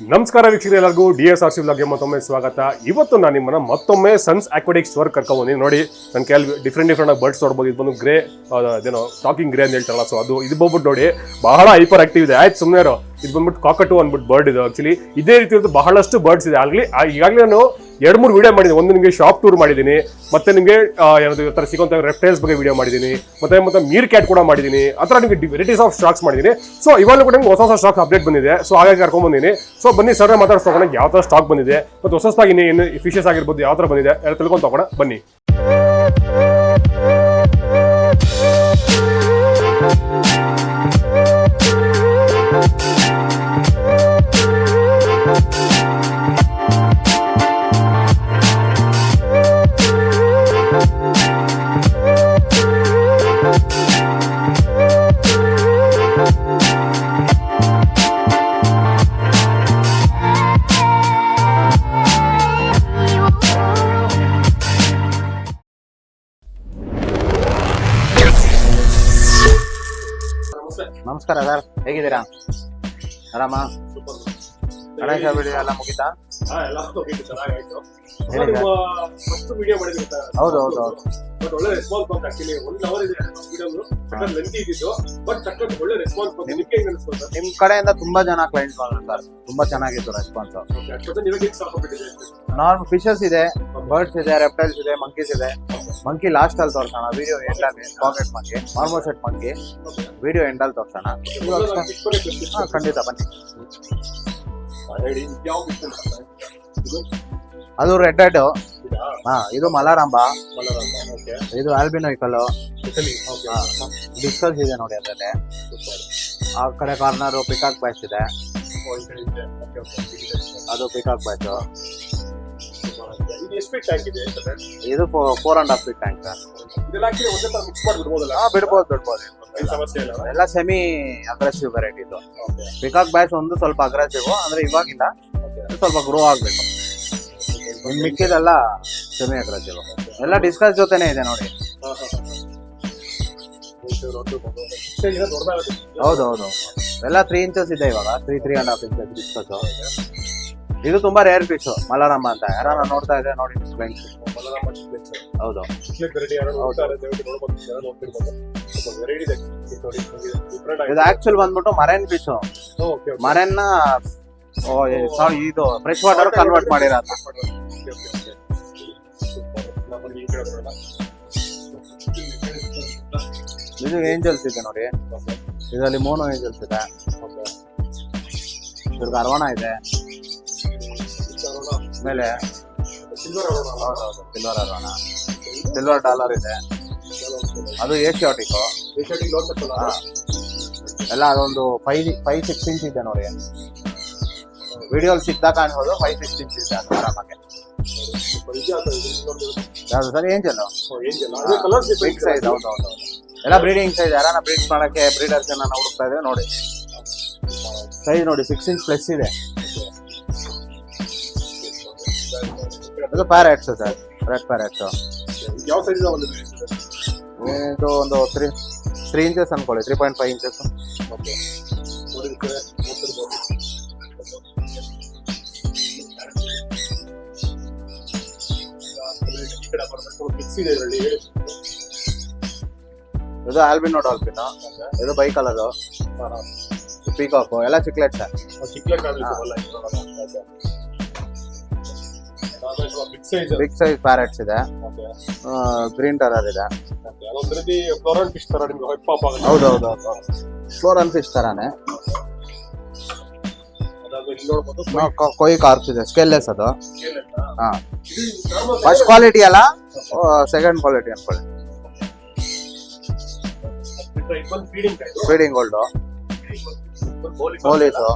ನಮಸ್ಕಾರ ವೀಕ್ಷಕರು, ಎಲ್ಲರಿಗೂ dsrcvlogs ಮತ್ತೊಮ್ಮೆ ಸ್ವಾಗತ. ಇವತ್ತು ನಾನು ನಿಮ್ಮನ್ನ ಮತ್ತೊಮ್ಮೆ ಸನ್ಸ್ ಅಕ್ವಾಟಿಕ್ ಸ್ಟೋರ್ ಕರ್ಕೊಂಡು ಬಂದಿದ್ದೀನಿ. ನೋಡಿ, ನನ್ನ ಕೈಯಲ್ಲಿ ಡಿಫ್ರೆಂಟ್ ಬರ್ಡ್ಸ್ ನೋಡ್ಬೋದು. ಇದು ಬಂದು ಗ್ರೇ, ಅದೇನೋ ಟಾಕಿಂಗ್ ಗ್ರೇ ಅಂತ ಹೇಳ್ತಾರಲ್ಲ, ಸೊ ಇದು ಬಂದ್ಬಿಟ್ಟು ನೋಡಿ ಬಹಳ ಹೈಪರ್ ಆಕ್ಟಿವ್ ಇದೆ. ಆಯ್ತು ಸುಮ್ಮನೆ ಇದು ಬಂದ್ಬಿಟ್ಟು ಕಾಕಟು ಅಂದ್ಬಿಟ್ಟು ಬರ್ಡ್ ಇದು. ಆಕ್ಚುಲಿ ಇದೇ ರೀತಿ ಬಹಳಷ್ಟು ಬರ್ಡ್ಸ್ ಇದೆ. ಈಗಾಗಲೇ ನಾನು 2-3 ವಿಡಿಯೋ ಮಾಡಿದ್ದೀನಿ. ಒಂದು ನಿಮಗೆ ಶಾಪ್ ಟೂರ್ ಮಾಡಿದ್ದೀನಿ, ಮತ್ತೆ ನಿಮಗೆ ಏನಾದ್ರು ಈ ಥರ ಸಿಗೋಂಥ ರೆಪ್ಟೈಲ್ಸ್ ಬಗ್ಗೆ ವಿಡಿಯೋ ಮಾಡಿದ್ದೀನಿ, ಮತ್ತೆ ಮೀರ್ ಕ್ಯಾಟ್ ಕೂಡ ಮಾಡಿದ್ದೀನಿ. ಆ ಥರ ನಿಮಗೆ ವೆರೈಟೀಸ್ ಆಫ್ ಸ್ಟಾಕ್ಸ್ ಮಾಡಿದ್ದೀನಿ. ಸೊ ಇವಾಗ ಕೂಡ ನಿಮ್ಗೆ ಹೊಸ ಸ್ಟಾಕ್ ಅಪ್ಡೇಟ್ ಬಂದಿದೆ. ಸೊ ಹಾಗಾಗಿ ಕರ್ಕೊಂಡ್ ಬಂದಿದ್ದೀನಿ. ಸೊ ಬನ್ನಿ ಸರ್ ಮಾತಾಡ್ಸೋಣ, ಯಾವ ಥರ ಸ್ಟಾಕ್ ಬಂದಿದೆ, ಮತ್ತು ಹೊಸದಾಗಿ ಏನು ಫಿಶಸ್ ಆಗಿರ್ಬೋದು ಯಾವ ಥರ ಬಂದಿದೆ ಎಲ್ಲ ತಿಳ್ಕೊಂಡು ತಗೋಣ ಬನ್ನಿ. ನಮಸ್ಕಾರ ಸರ್, ಹೇಗಿದ್ದೀರಾ? ಆರಾಮ? ಗಣೇಶ ವಿಡಿಯೋ ಎಲ್ಲ ಮುಗಿತಾ? ಹೌದು ಹೌದು ಹೌದು. ನಿಮ್ ಕಡೆಯಿಂದ ತುಂಬಾ ಜನ ಕ್ಲೈಂಟ್ಸ್ ಬಂದ್ರು ಸರ್, ತುಂಬಾ ಚೆನ್ನಾಗಿತ್ತು ರೆಸ್ಪಾನ್ಸ್. ನಾರ್ಮಲ್ ಫಿಶಸ್ ಇದೆ, ಬರ್ಡ್ಸ್ ಇದೆ, ರೆಪ್ಟೈಲ್ಸ್ ಇದೆ, ಮಂಕೀಸ್ ಇದೆ. ಮಂಕಿ ಲಾಸ್ಟ್ ಅಲ್ಲಿ ತೋರ್ಸೋಣ, ವಿಡಿಯೋ ಎಂಡಲ್ಲಿ. Pocket monkey, normal set monkey, video ಎಂಡಲ್ಲಿ ತೋರ್ಸೋಣ. ಹಾ ಖಂಡಿತ ಬನ್ನಿ. ಅದು ರೆಡ್ ಹೆಡ್, ಹಾ ಇದು ಮಲಾರಂಬ, ಇದು ಆಲ್ಬಿನೋಯಿಕಲ್, ಡಿಸ್ಕಸ್ ಇದೆ ನೋಡಿ ಅದರಲ್ಲಿ. ಆ ಕಡೆ ಕಾರ್ನರ್ ಪಿಕಾಕ್ ಬ್ಯಾಚ್ ಇದೆ, ಅದು ಪಿಕಾಕ್ ಬ್ಯಾಚ್. ಇದು 4.5 feet ಟ್ಯಾಂಕ್ ಸರ್. ಬಿಡ್ಬೋದು. ಎಲ್ಲ ಸೆಮಿ ಅಗ್ರೆಸಿವ್ ವೆರೈಟಿದು. ಪಿಕಾಕ್ ಬ್ಯಾಚ್ ಒಂದು ಸ್ವಲ್ಪ ಅಗ್ರೆಸಿವ್, ಅಂದ್ರೆ ಇವಾಗಿಲ್ಲ, ಸ್ವಲ್ಪ ಗ್ರೋ ಆಗ್ಬೇಕು. ಮಿಕ್ಕಿದೆಲ್ಲ ಸೆಮಿ ಅಗ್ರೆಸಿವ್. ಎಲ್ಲ ಡಿಸ್ಕಸ್ ಜೊತೆನೆ ಇದೆ ನೋಡಿ. ಹೌದೌದು, ಎಲ್ಲ 3 inches ಇದೆ ಇವಾಗ, 3.5 inches ಡಿಸ್ಕಸ್. ಇದು ತುಂಬಾ ರೇರ್ ಫಿಶ್, ಮಲಾರಂಬ ಅಂತ. ಯಾರು ನೋಡ್ತಾ ಇದ್ರೆ ನೋಡಿ. ಹೌದು, ಇದು ಆಕ್ಚುಲ್ ಬಂದ್ಬಿಟ್ಟು ಮರೈನ್ ಫಿಶ್. ಮರೈನ್ ಇದು ಫ್ರೆಶ್ ವಾಟರ್ ಕನ್ವರ್ಟ್ ಮಾಡಿರೋದು. ಇದು ಏಂಜಲ್ಸ್ ಇದೆ ನೋಡಿ, ಇದರಲ್ಲಿ ಮೋನೋ ಏಂಜಲ್ಸ್ ಇದೆ, ಇದ್ರದ್ದು ಅರವಣ ಇದೆ ಮೇಲೆ. ಸಿಲ್ವರ್ ಅರವಣ, ಸಿಲ್ವರ್ ಡಾಲರ್ ಇದೆ, ಅದು ಏಷಿಯಾಟಿಕ್ ಎಲ್ಲ. ಅದೊಂದು 5-6 inch ಇದೆ ನೋಡಿ. ವಿಡಿಯೋಲ್ ಸಿಕ್ದಾಗ ಕಾಣ್ಬೋದು, 5-6 inch ಇದೆ ಅದು ಆರಾಮಾಗಿ. ಯಾವುದು ಸರ್? Angel big size. ಹೌದೌದು, ಎಲ್ಲ ಬ್ರೀಡಿಂಗ್ ಸೈಜ್. ಯಾರನ್ನ ಬ್ರೀಡ್ ಮಾಡಕ್ಕೆ ಬ್ರೀಡರ್ಸ್ ಏನ ಹುಡುಕ್ತಾ ಇದ್ರೆ ನೋಡಿ, ಸೈಜ್ ನೋಡಿ 6 inch ಪ್ಲಸ್ ಇದೆ. ಇದು ಪ್ಯಾರೆಟ್ಸ್ ಸರ್, ರೆಡ್ ಪ್ಯಾರೆಟ್ಸ್. ಯಾವ ಸೈಜ್? ಇದು ಒಂದು 3 inches ಅನ್ಕೊಳ್ಳಿ, 3.5 inches. ಇದು ಆಲ್ಬಿನೋ ಡಾಲ್ಫಿನ್, ಇದು ಬೈ ಕಲರ್, ಪೀಕಾಕ್, ಎಲ್ಲ ಚಿಕ್ಲೆಟ್ಸ್. ಬಿಗ್ ಸೈಜ್ ಪ್ಯಾರೆಟ್ಸ್ ಇದೆ, ಗ್ರೀನ್ ಟರರ್ ಇದೆ. ಹೌದೌದು, ಫ್ಲೋರಲ್ ಫಿಶ್ ತರಾನೆ. ಕೊಯ್ ಕಾರ್ಪ್ಸ್ ಇದೆ, ಸ್ಕೇಲ್ಲೆಸ್ ಅದು. ಹಾ, ಫಸ್ಟ್ ಕ್ವಾಲಿಟಿ ಅಲ್ಲ, ಸೆಕೆಂಡ್ ಕ್ವಾಲಿಟಿ ಅನ್ಕೊಳ್ಳಿ. Feeding gold, police.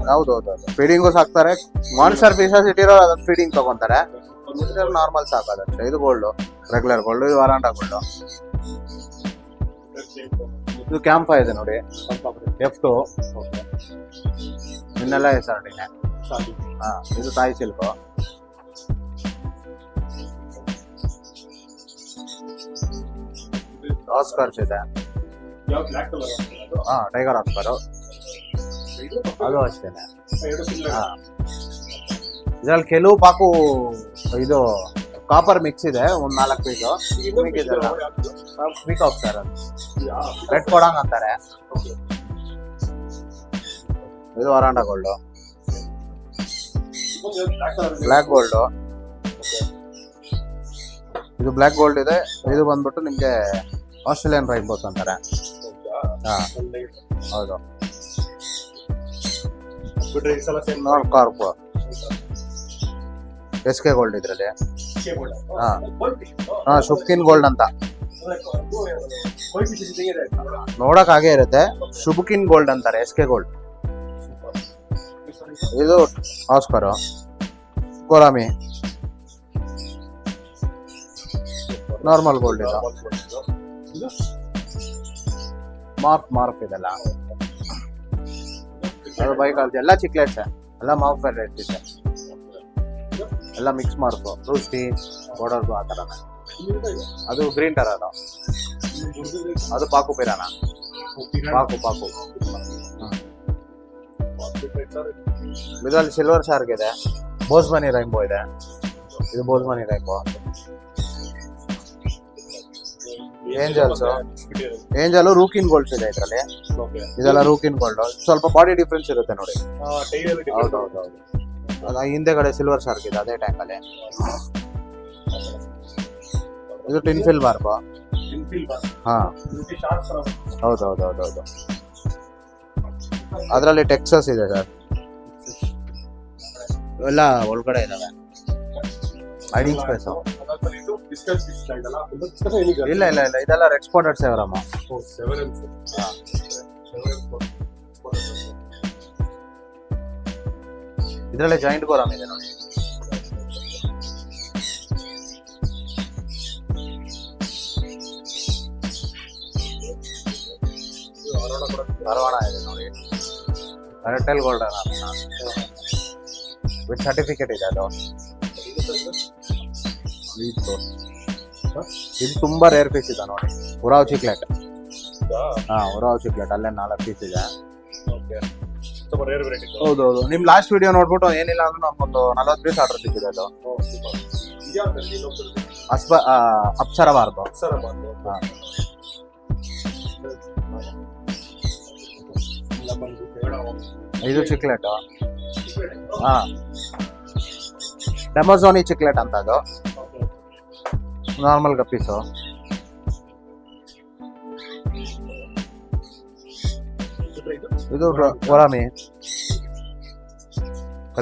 ಹೌದೌದು, ಫೀಡಿಂಗು ಸಾಕ್ತಾರೆ. ಮಾನ್ಸ್ಟರ್ ಫಿಶಸ್ ಇಟ್ಟಿರೋ ಅದನ್ನ ಫೀಡಿಂಗ್ ತಗೊಂತಾರೆ, ನಾರ್ಮಲ್ ಸಾಕೋದಷ್ಟೇ. ಇದು ಗೋಲ್ಡ್, ರೆಗ್ಯುಲರ್ ಗೋಲ್ಡ್. ಇದು ವರಾಂಡಾ ಗೋಲ್ಡ್. ಇದು ಕ್ಯಾಂಪ ಇದೆ ನೋಡಿ, F2. ಇನ್ನೆಲ್ಲ ಹೆಸರಿದೆ. ಹಾ, ಇದು ತಾಯಿ ಸಿಲ್ಕು. ಆಸ್ಕರ್ಸ್ ಇದೆ. ಯಾವ ಬ್ಲಾಕ್ ಕಲರ್? Tiger Oscar. ಅದು ಅಷ್ಟೇನೆ. ಇದ್ರಲ್ಲಿ ಕೆಲವು ಪಾಕು ಇದು ಕಾಪರ್ ಮಿಕ್ಸ್ ಇದೆ, ಒಂದ್ 4 ಪೀಸು. ಪೀಕಾಕ್ ಸರ್, ಅದು ರೆಡ್ ಕೊಡಂಗ್ ಅಂತಾರೆ. ಇದು ವರಾಂಡ ಗೋಲ್ಡು, ಬ್ಲ್ಯಾಕ್ ಗೋಲ್ಡು. ಇದು ಬ್ಲ್ಯಾಕ್ ಗೋಲ್ಡ್ ಇದೆ. ಇದು ಬಂದ್ಬಿಟ್ಟು ನಿಮ್ಗೆ ಆಸ್ಟ್ರೇಲಿಯನ್ ರೈನ್ಬೋಸ್ ಅಂತಾರೆ. ಹಾ ಹೌದು. ಕಾರ್ಪ್ SK ಗೋಲ್ಡ್ ಇದ್ರಲ್ಲಿ. ಹಾ ಶುಭ್ಕಿನ್ ಗೋಲ್ಡ್ ಅಂತ ನೋಡಕ್ ಹಾಗೆ ಇರುತ್ತೆ. ಶುಭ್ಕಿನ್ ಗೋಲ್ಡ್ ಅಂತಾರೆ, SK ಗೋಲ್ಡ್. ಇದು ಆಸ್ಕರ್, ಕೊರಾಮಿ, ನಾರ್ಮಲ್ ಗೋಲ್ಡ್. ಇದು ಮಾರ್ಫ್ ಇದೆಲ್ಲ. ಅದು ಬೈಕ್ ಎಲ್ಲ ಚಿಕ್ಲೆಟ್ಸ್, ಎಲ್ಲ ಮಾರ್ಫ್ ವೆರೈಟೀಸ್, ಎಲ್ಲ ಮಿಕ್ಸ್ ಮಾರ್ಫು, ರೂಸ್ಟಿ, ಬೋರ್ಡರ್ದು ಆ ಥರ. ಅದು ಗ್ರೀನ್ ಟರರ್, ಅದು ಪಾಕು ಪಿರಾನ, ಪಾಕು. ಇದರಲ್ಲಿ ಸಿಲ್ವರ್ ಶಾರ್ಕ್ ಇದೆ, ಬೋಸ್ಮನಿ ರೈನ್ಬೋ ಇದೆ. ಇದು ಬೋಸ್ಮನಿ ರೈನ್ಬೋ. ಏಂಜಲ್ ರೂಕಿನ್ ಗೋಲ್ಡ್ಸ್ ಇದೆ ಇದರಲ್ಲಿ. ಇದೆಲ್ಲ ರೂಕಿನ್ ಗೋಲ್ಡ್. ಸ್ವಲ್ಪ ಬಾಡಿ ಡಿಫ್ರೆನ್ಸ್ ಇರುತ್ತೆ ನೋಡಿ. ಹೌದೌದು. ಅದ ಹಿಂದೆಗಡೆ ಸಿಲ್ವರ್ ಶಾರ್ಕ್ ಇದೆ ಅದೇ ಟ್ಯಾಂಕ್ ಅಲ್ಲಿ. ಇದು ಟಿನ್ಫಿಲ್ ಬಾರ್ಬ್. ಹಾ ಹೌದೌದು. ಅದರಲ್ಲಿ ಟೆಕ್ಸಸ್ ಇದೆ ಸರ್. ಇವೆಲ್ಲ ಒಳಗಡೆ ಇದಾವೆ. Hiding space. ಇಲ್ಲ ಇದೆಲ್ಲ ರೆಡ್ ಸ್ಪಾಟೆಡ್ ಸೇವರಮ್ಮ. ಇದರಲ್ಲೇ ಜಾಯಿಂಟ್ ಗೋರಾಮ್ ಇದೆ ನೋಡಿ. ಅರವಾಣ ಇದೆ ನೋಡಿ. ರೆಟೆಲ್ ಗೋಲ್ಡ್ ವಿತ್ ಸರ್ಟಿಫಿಕೇಟ್ ಇದೆ ಅದು. ಇದು ತುಂಬಾ ರೇರ್ ಪೀಸ್ ಇದೆ ನೋಡಿ. ಉರಾವ್ ಚಿಕ್ಲೆಟ್. ಉರಾವ್ ಚಿಕ್ಲೆಟ್ ಅಲ್ಲೇ 4 ಪೀಸ್ ಇದೆ. ಹೌದೌದು. ನಿಮ್ ಲಾಸ್ಟ್ ವಿಡಿಯೋ ನೋಡ್ಬಿಟ್ಟು ಏನಿಲ್ಲ ಅಂದ್ರೆ ನಮ್ಗೊಂದು 40 ಪೀಸ್ ಆರ್ಡರ್ ಸಿಕ್ಕಿದೆ. ಅದು ಅಪ್ಸರ ಬಾರ್ದು. ಇದು ಚಿಕ್ಲೆಟ್. ಡೆಮೋಝೋನಿ ಚಿಕ್ಲೆಟ್ ಅಂತ. ಅದು ನಾರ್ಮಲ್ ಗಪ್ಪೀಸು. ಇದು ಗೋರಾಮಿ.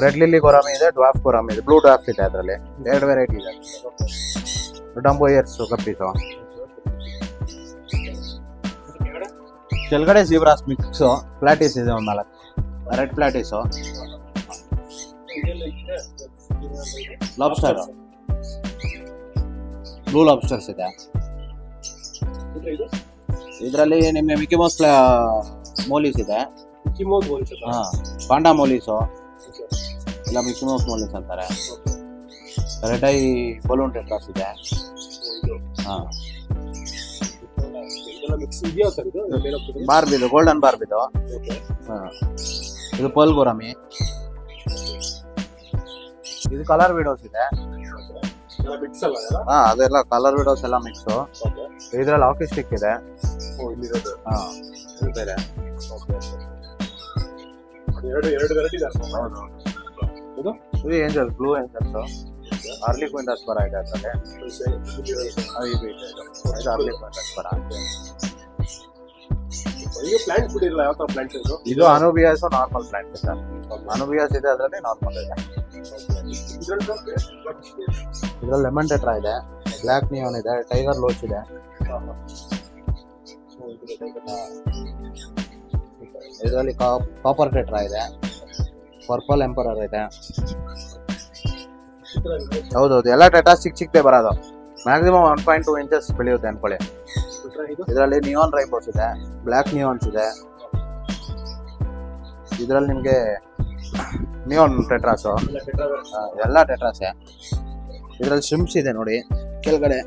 ರೆಡ್ ಲಿಲ್ಲಿ ಗೋರಾಮಿ ಇದೆ, ಡ್ವಾಫ್ ಗೋರಾಮಿ ಇದೆ, ಬ್ಲೂ ಡ್ವಾಫ್ ಇದೆ. ಅದರಲ್ಲಿ 2 ವೆರೈಟಿ ಇದೆ. Dumbo ears guppies. ಕೆಳಗಡೆ ಜೀಬ್ರಾಸ್ ಮಿಕ್ಸು. ಪ್ಲಾಟಿಸ್ ಇದೆ ಒಂದು 4. Red platys. Lobster, blue lobsters ಇದೆ. ಇದರಲ್ಲಿ ನಿಮಗೆ ಮಿಕ್ಕಿ ಮೌಸ್ ಮೋಲೀಸ್ ಇದೆ. ಪಾಂಡಾ ಮೋಲೀಸು ಇಲ್ಲ ಮಿಕ್ಕಿ ಮೌಸ್ ಮೋಲೀಸ್ ಅಂತಾರೆ. ರೆಡ್ ಐ ಬಲೂನ್ ಟೆಟ್ರಾಸ್ ಇದೆ. ಬಾರ್ಬಿದು, ಗೋಲ್ಡನ್ ಬಾರ್ಬಿದು. ಇದು ಪರ್ಲ್ ಗೋರಾಮಿ. ಇದು ಕಲರ್ ವಿಡೋಸ್ ಇದೆ. ಅದೆಲ್ಲ ಕಲರ್ ವಿಡೋಸ್ ಎಲ್ಲ ಮಿಕ್ಸು. ಇದ್ರಲ್ಲಿ ಹಾಕಿ ಸ್ಟಿಕ್ ಇದೆ. ಬೇರೆ ಇದು angels, blue angels. Early queen ಡಸ್ಪರ ಇದೆ ಅದರಲ್ಲಿ. ಇದು anubias normal plant sir. Anubias ಇದೆ, ಅದರಲ್ಲಿ ನಾರ್ಮಲ್ ಇದೆ. ಇದ್ರಲ್ಲಿ ಲೆಮನ್ ಟೆಟ್ರಾ ಇದೆ, ಬ್ಲ್ಯಾಕ್ ನಿಯಾನ್ ಇದೆ, ಟೈಗರ್ ಲೋಚ್ ಇದೆ. ಇದರಲ್ಲಿ ಕಾಪರ್ ಟೆಟ್ರಾ ಇದೆ, ಪರ್ಪಲ್ ಎಂಪರರ್ ಇದೆ. ಹೌದೌದು. ಎಲ್ಲ ಟೆಟ್ರಾ ಚಿಕ್ಕದೇ ಬರೋದು. ಮ್ಯಾಕ್ಸಿಮಮ್ 1.2 ಇಂಚಸ್ ಬೆಳೆಯುತ್ತೆ ಅನ್ಕೊಳ್ಳಿ. ಇದರಲ್ಲಿ ನಿಯಾನ್ ರೈಬೋಸ್ ಇದೆ, ಬ್ಲ್ಯಾಕ್ ನಿಯಾನ್ಸ್ ಇದೆ. ಇದರಲ್ಲಿ ನಿಮಗೆ ನಿಯಾನ್ ಟೆಟ್ರಾಸು, ಎಲ್ಲ ಟೆಟ್ರಾಸೆ. ಇದರಲ್ಲಿ ಶ್ರಿಂಪ್ಸ್ ಇದೆ ನೋಡಿ ಕೆಳಗಡೆ.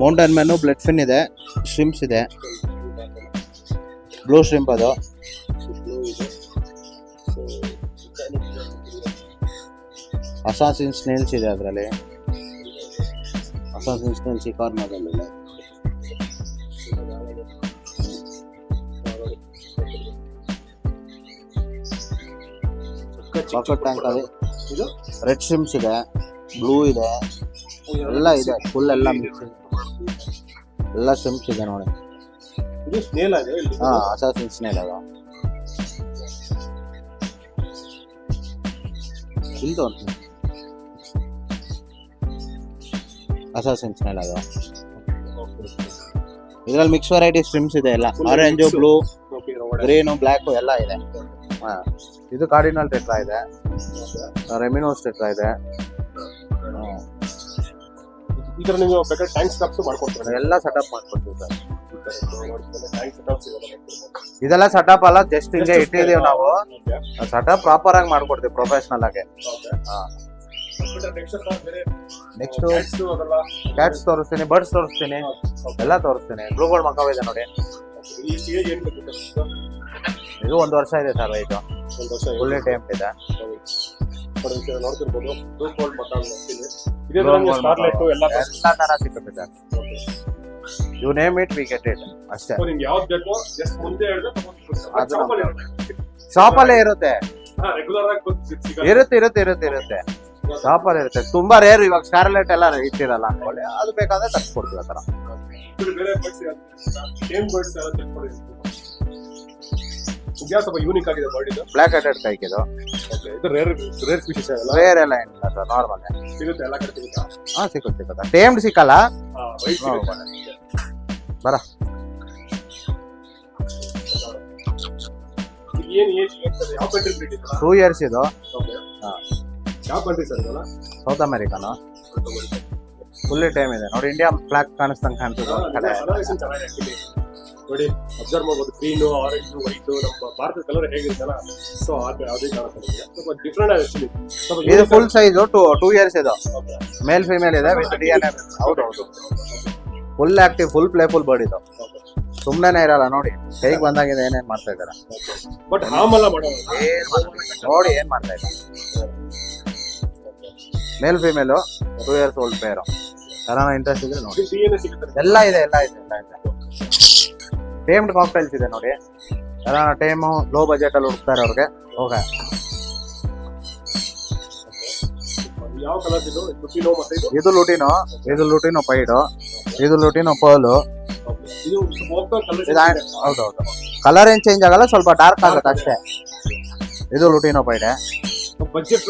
ಮೌಂಟನ್ ಮ್ಯಾನು, ಬ್ಲಡ್ ಫಿನ್ ಇದೆ, ಶ್ರಿಂಪ್ಸ್ ಇದೆ. ಬ್ಲೂ ಶ್ರಿಂಪ್ ಅದು. ಅಸಾಸಿನ್ ಸ್ನೇಲ್ಸ್ ಇದೆ ಅದರಲ್ಲಿ. ಅಸಾಸಿನ್ ಸ್ನೇಲ್ಸ್ ಈ ಕಾರ್ನರಲ್ಲಿ. ಪಾಕೆಟ್ ಟ್ಯಾಂಕ್ ಅಲ್ಲಿ ಇದು ರೆಡ್ ಸ್ಟ್ರಿಮ್ಸ್ ಇದೆ, ಬ್ಲೂ ಇದೆ, ಎಲ್ಲ ಇದೆ. ಫುಲ್ ಎಲ್ಲ ಮಿಕ್ಸ್ ಎಲ್ಲ ಸ್ಟ್ರಿಮ್ಸ್ ಇದೆ ನೋಡಿ. ಇದು ಸ್ನೇಲ್ ಇದೆ. ಹಾ, ಅಸಾಸಿನ್ ಸ್ನೇಲ್ ಅದು. ಇದು ಅಸಾಸಿನ್ ಸ್ನೇಲ್ ಅದು. ಇದ್ರಲ್ಲಿ ಮಿಕ್ಸ್ ವೆರೈಟಿ ಸ್ಟ್ರಿಮ್ಸ್ ಇದೆ ಎಲ್ಲ. ಆರೆಂಜು, ಬ್ಲೂ, ಗ್ರೀನು, ಬ್ಲ್ಯಾಕ್ ಎಲ್ಲ ಇದೆ. ಹಾ, ಇದು ಕಾರ್ಡಿನಲ್ ಟೆಟ್ರಾ ಇದೆ, ರೆಮಿನೋಸ್ ಟೆಟ್ರಾ ಇದೆ. ಈ ತರ ನೀವು ಬೇಕಾದ್ರೆ ಟ್ಯಾಂಕ್ ಸ್ಟಾಪ್ಸ್ ಮಾಡ್ಕೊಡ್ತಾರೆ. ಎಲ್ಲ ಸೆಟಪ್ ಮಾಡ್ಕೊಡ್ತೀವಿ ಸರ್. ಇದೆಲ್ಲ ಸೆಟಪ್ ಅಲ್ಲ, ಜಸ್ಟ್ ಹಿಂಗೆ ಇಟ್ಟಿದೀವಿ ನಾವು. ಸೆಟಪ್ ಪ್ರಾಪರ್ ಆಗಿ ಮಾಡ್ಕೊಡ್ತೀವಿ, ಪ್ರೊಫೆಷನಲ್ ಆಗಿ. ನೆಕ್ಸ್ಟ್ ಕ್ಯಾಟ್ಸ್ ತೋರಿಸ್ತೀನಿ, ಬರ್ಡ್ಸ್ ತೋರಿಸ್ತೀನಿ, ಎಲ್ಲ ತೋರಿಸ್ತೀನಿ. ಬ್ಲೂಗೋಲ್ಡ್ ಮಕಾವ್ ಇದೆ ನೋಡಿ. ಇದು 1 ವರ್ಷ ಇದೆ ಸರ್. ಇದು ಫುಲ್ ಟೈಮ್ ಇದೆ. ನೋಡ್ತಿರ್ಬೋದು ಬ್ಲೂಗೋಲ್ಡ್ ಮಕಾವ್ ಎಲ್ಲ ತರ ಸಿಗುತ್ತೆ sir. You name it we get it ಅಷ್ಟೇ. ನಿಮ್ಗೆ ಯಾವ್ದು ಬೇಕೋ ಜಸ್ಟ್ ಮುಂದೆ ಹೇಳಿದ್ರೆ ಶಾಪಲ್ಲೇ ಇರುತ್ತೆ. ಇರುತ್ತೆ ಶಾಪಲ್ಲಿ ಇರುತ್ತೆ. ತುಂಬಾ ರೇರ್ ಇವಾಗ ಸ್ಕಾರ್ಲೆಟ್ ಎಲ್ಲ ಇಟ್ಟಿರಲ್ಲ ಅನ್ಕೊಳ್ಳಿ, ಅದು ಬೇಕಾದ್ರೆ ತರಿಸ್ಕೊಡ್ತೀವಿ ಆ ತರ. ಸ್ವಲ್ಪ ಯೂನಿಕ್ ಆಗಿದೆ ಬರ್ಡ್ ಇದು. ಬ್ಲ್ಯಾಕ್ ಹೆಡೆಡ್ ಕೈಕ್ ಇದು. ಇದು ರೇರ್ ಸ್ಪೀಷೀಸ್ ಅಲ್ಲ. ರೇರ್ ಎಲ್ಲ ಏನಿಲ್ಲ ಸರ್, ನಾರ್ಮಲ್ ಸಿಗುತ್ತೆ ಎಲ್ಲ ಕಡೆ ಸಿಗುತ್ತಾ? ಹಾ, ಸಿಗುತ್ತೆ. ಟೇಮ್ಡ್ ಸಿಕ್ಕಲ್ಲ. ಬರ ಏನು ಏಜ್ ಯಾವ ಕಂಟ್ರಿ ಬ್ರೀಡ್ ಇದು? 2 years ಇದು. ಯಾವ ಕಂಟ್ರಿ ಸರ್ ಇದಲ್ಲ? ಸೌತ್ ಅಮೆರಿಕನು. ಫುಲ್ ಟೈಮ್ ಇದೆ ನೋಡಿ. ಇಂಡಿಯಾ ಫ್ಲಾಗ್ ಕಾಣಿಸ್ತಂಗೆ ಕಾಣ್ತದೆ ಕಡೆ. ನೋಡಿ ಅಬ್ಸರ್ವ್ ಮಾಡ್ಬೋದು, ಗ್ರೀನ್, ಆರೆಂಜ್, ವೈಟ್. ನಮ್ಮ ಭಾರತದ ಕಲರ್ ಹೇಗಿರುತ್ತಲ್ಲ, ಸೊ ಅದೇ ಕಾಣುತ್ತೆ. ಸ್ವಲ್ಪ ಡಿಫ್ರೆಂಟ್ ಆಗಿದೆ. ಇದು ಫುಲ್ ಸೈಜ್ 2 years ಇದು. ಮೇಲ್ ಫಿಮೇಲ್ ಇದೆ ವಿತ್ DNA. ಹೌದು, full active, full playful bird ಇದು. ಸುಮ್ಮನೆ ಇರಲ್ಲ ನೋಡಿ, ಕೈಗೆ ಬಂದಾಗಿದೆ ಏನೇನ್ ಮಾಡ್ತಾ ಇದಾರೆ. ಬಟ್ ಹಾಮಲ್ಲ ಮಾಡೋದು ನೋಡಿ ಏನ್ ಮಾಡ್ತಾ ಇದ್ದಾರೆ. ಮೇಲ್ ಫಿಮೇಲು 2 years old ಪೇರು. ಯಾರನ್ನ ಇಂಟ್ರೆಸ್ಟ್ ಇದ್ರೆ ನೋಡಿ, ಎಲ್ಲ ಇದೆ. ಟೇಮ್ಡ್ ಕಾಕ್ಟೈಲ್ಸ್ ಇದೆ ನೋಡಿ. ಯಾರನ್ನ ಟೈಮು ಲೋ ಬಜೆಟ್ ಅಲ್ಲಿ ಹುಡುಕ್ತಾರೆ ಅವ್ರಿಗೆ. ಓಕೆ, ಯಾವ ಕಲರ್ ಇದು? ಲುಟಿನೋ ಮತ್ತೆ ಇದು ಲುಟಿನೋ, ಇದು ಲುಟಿನೋ ಪೈಡ್, ಇದು ಲುಟಿನೋ ಪರ್ಲು. ಇದು ಹೌದೌದು, ಕಲರ್ ಏನ್ ಚೇಂಜ್ ಆಗಲ್ಲ, ಸ್ವಲ್ಪ ಡಾರ್ಕ್ ಆಗುತ್ತೆ ಅಷ್ಟೇ. ಇದು ಲುಟಿನೋ ಪೈಡೆ. ಬಜೆಟ್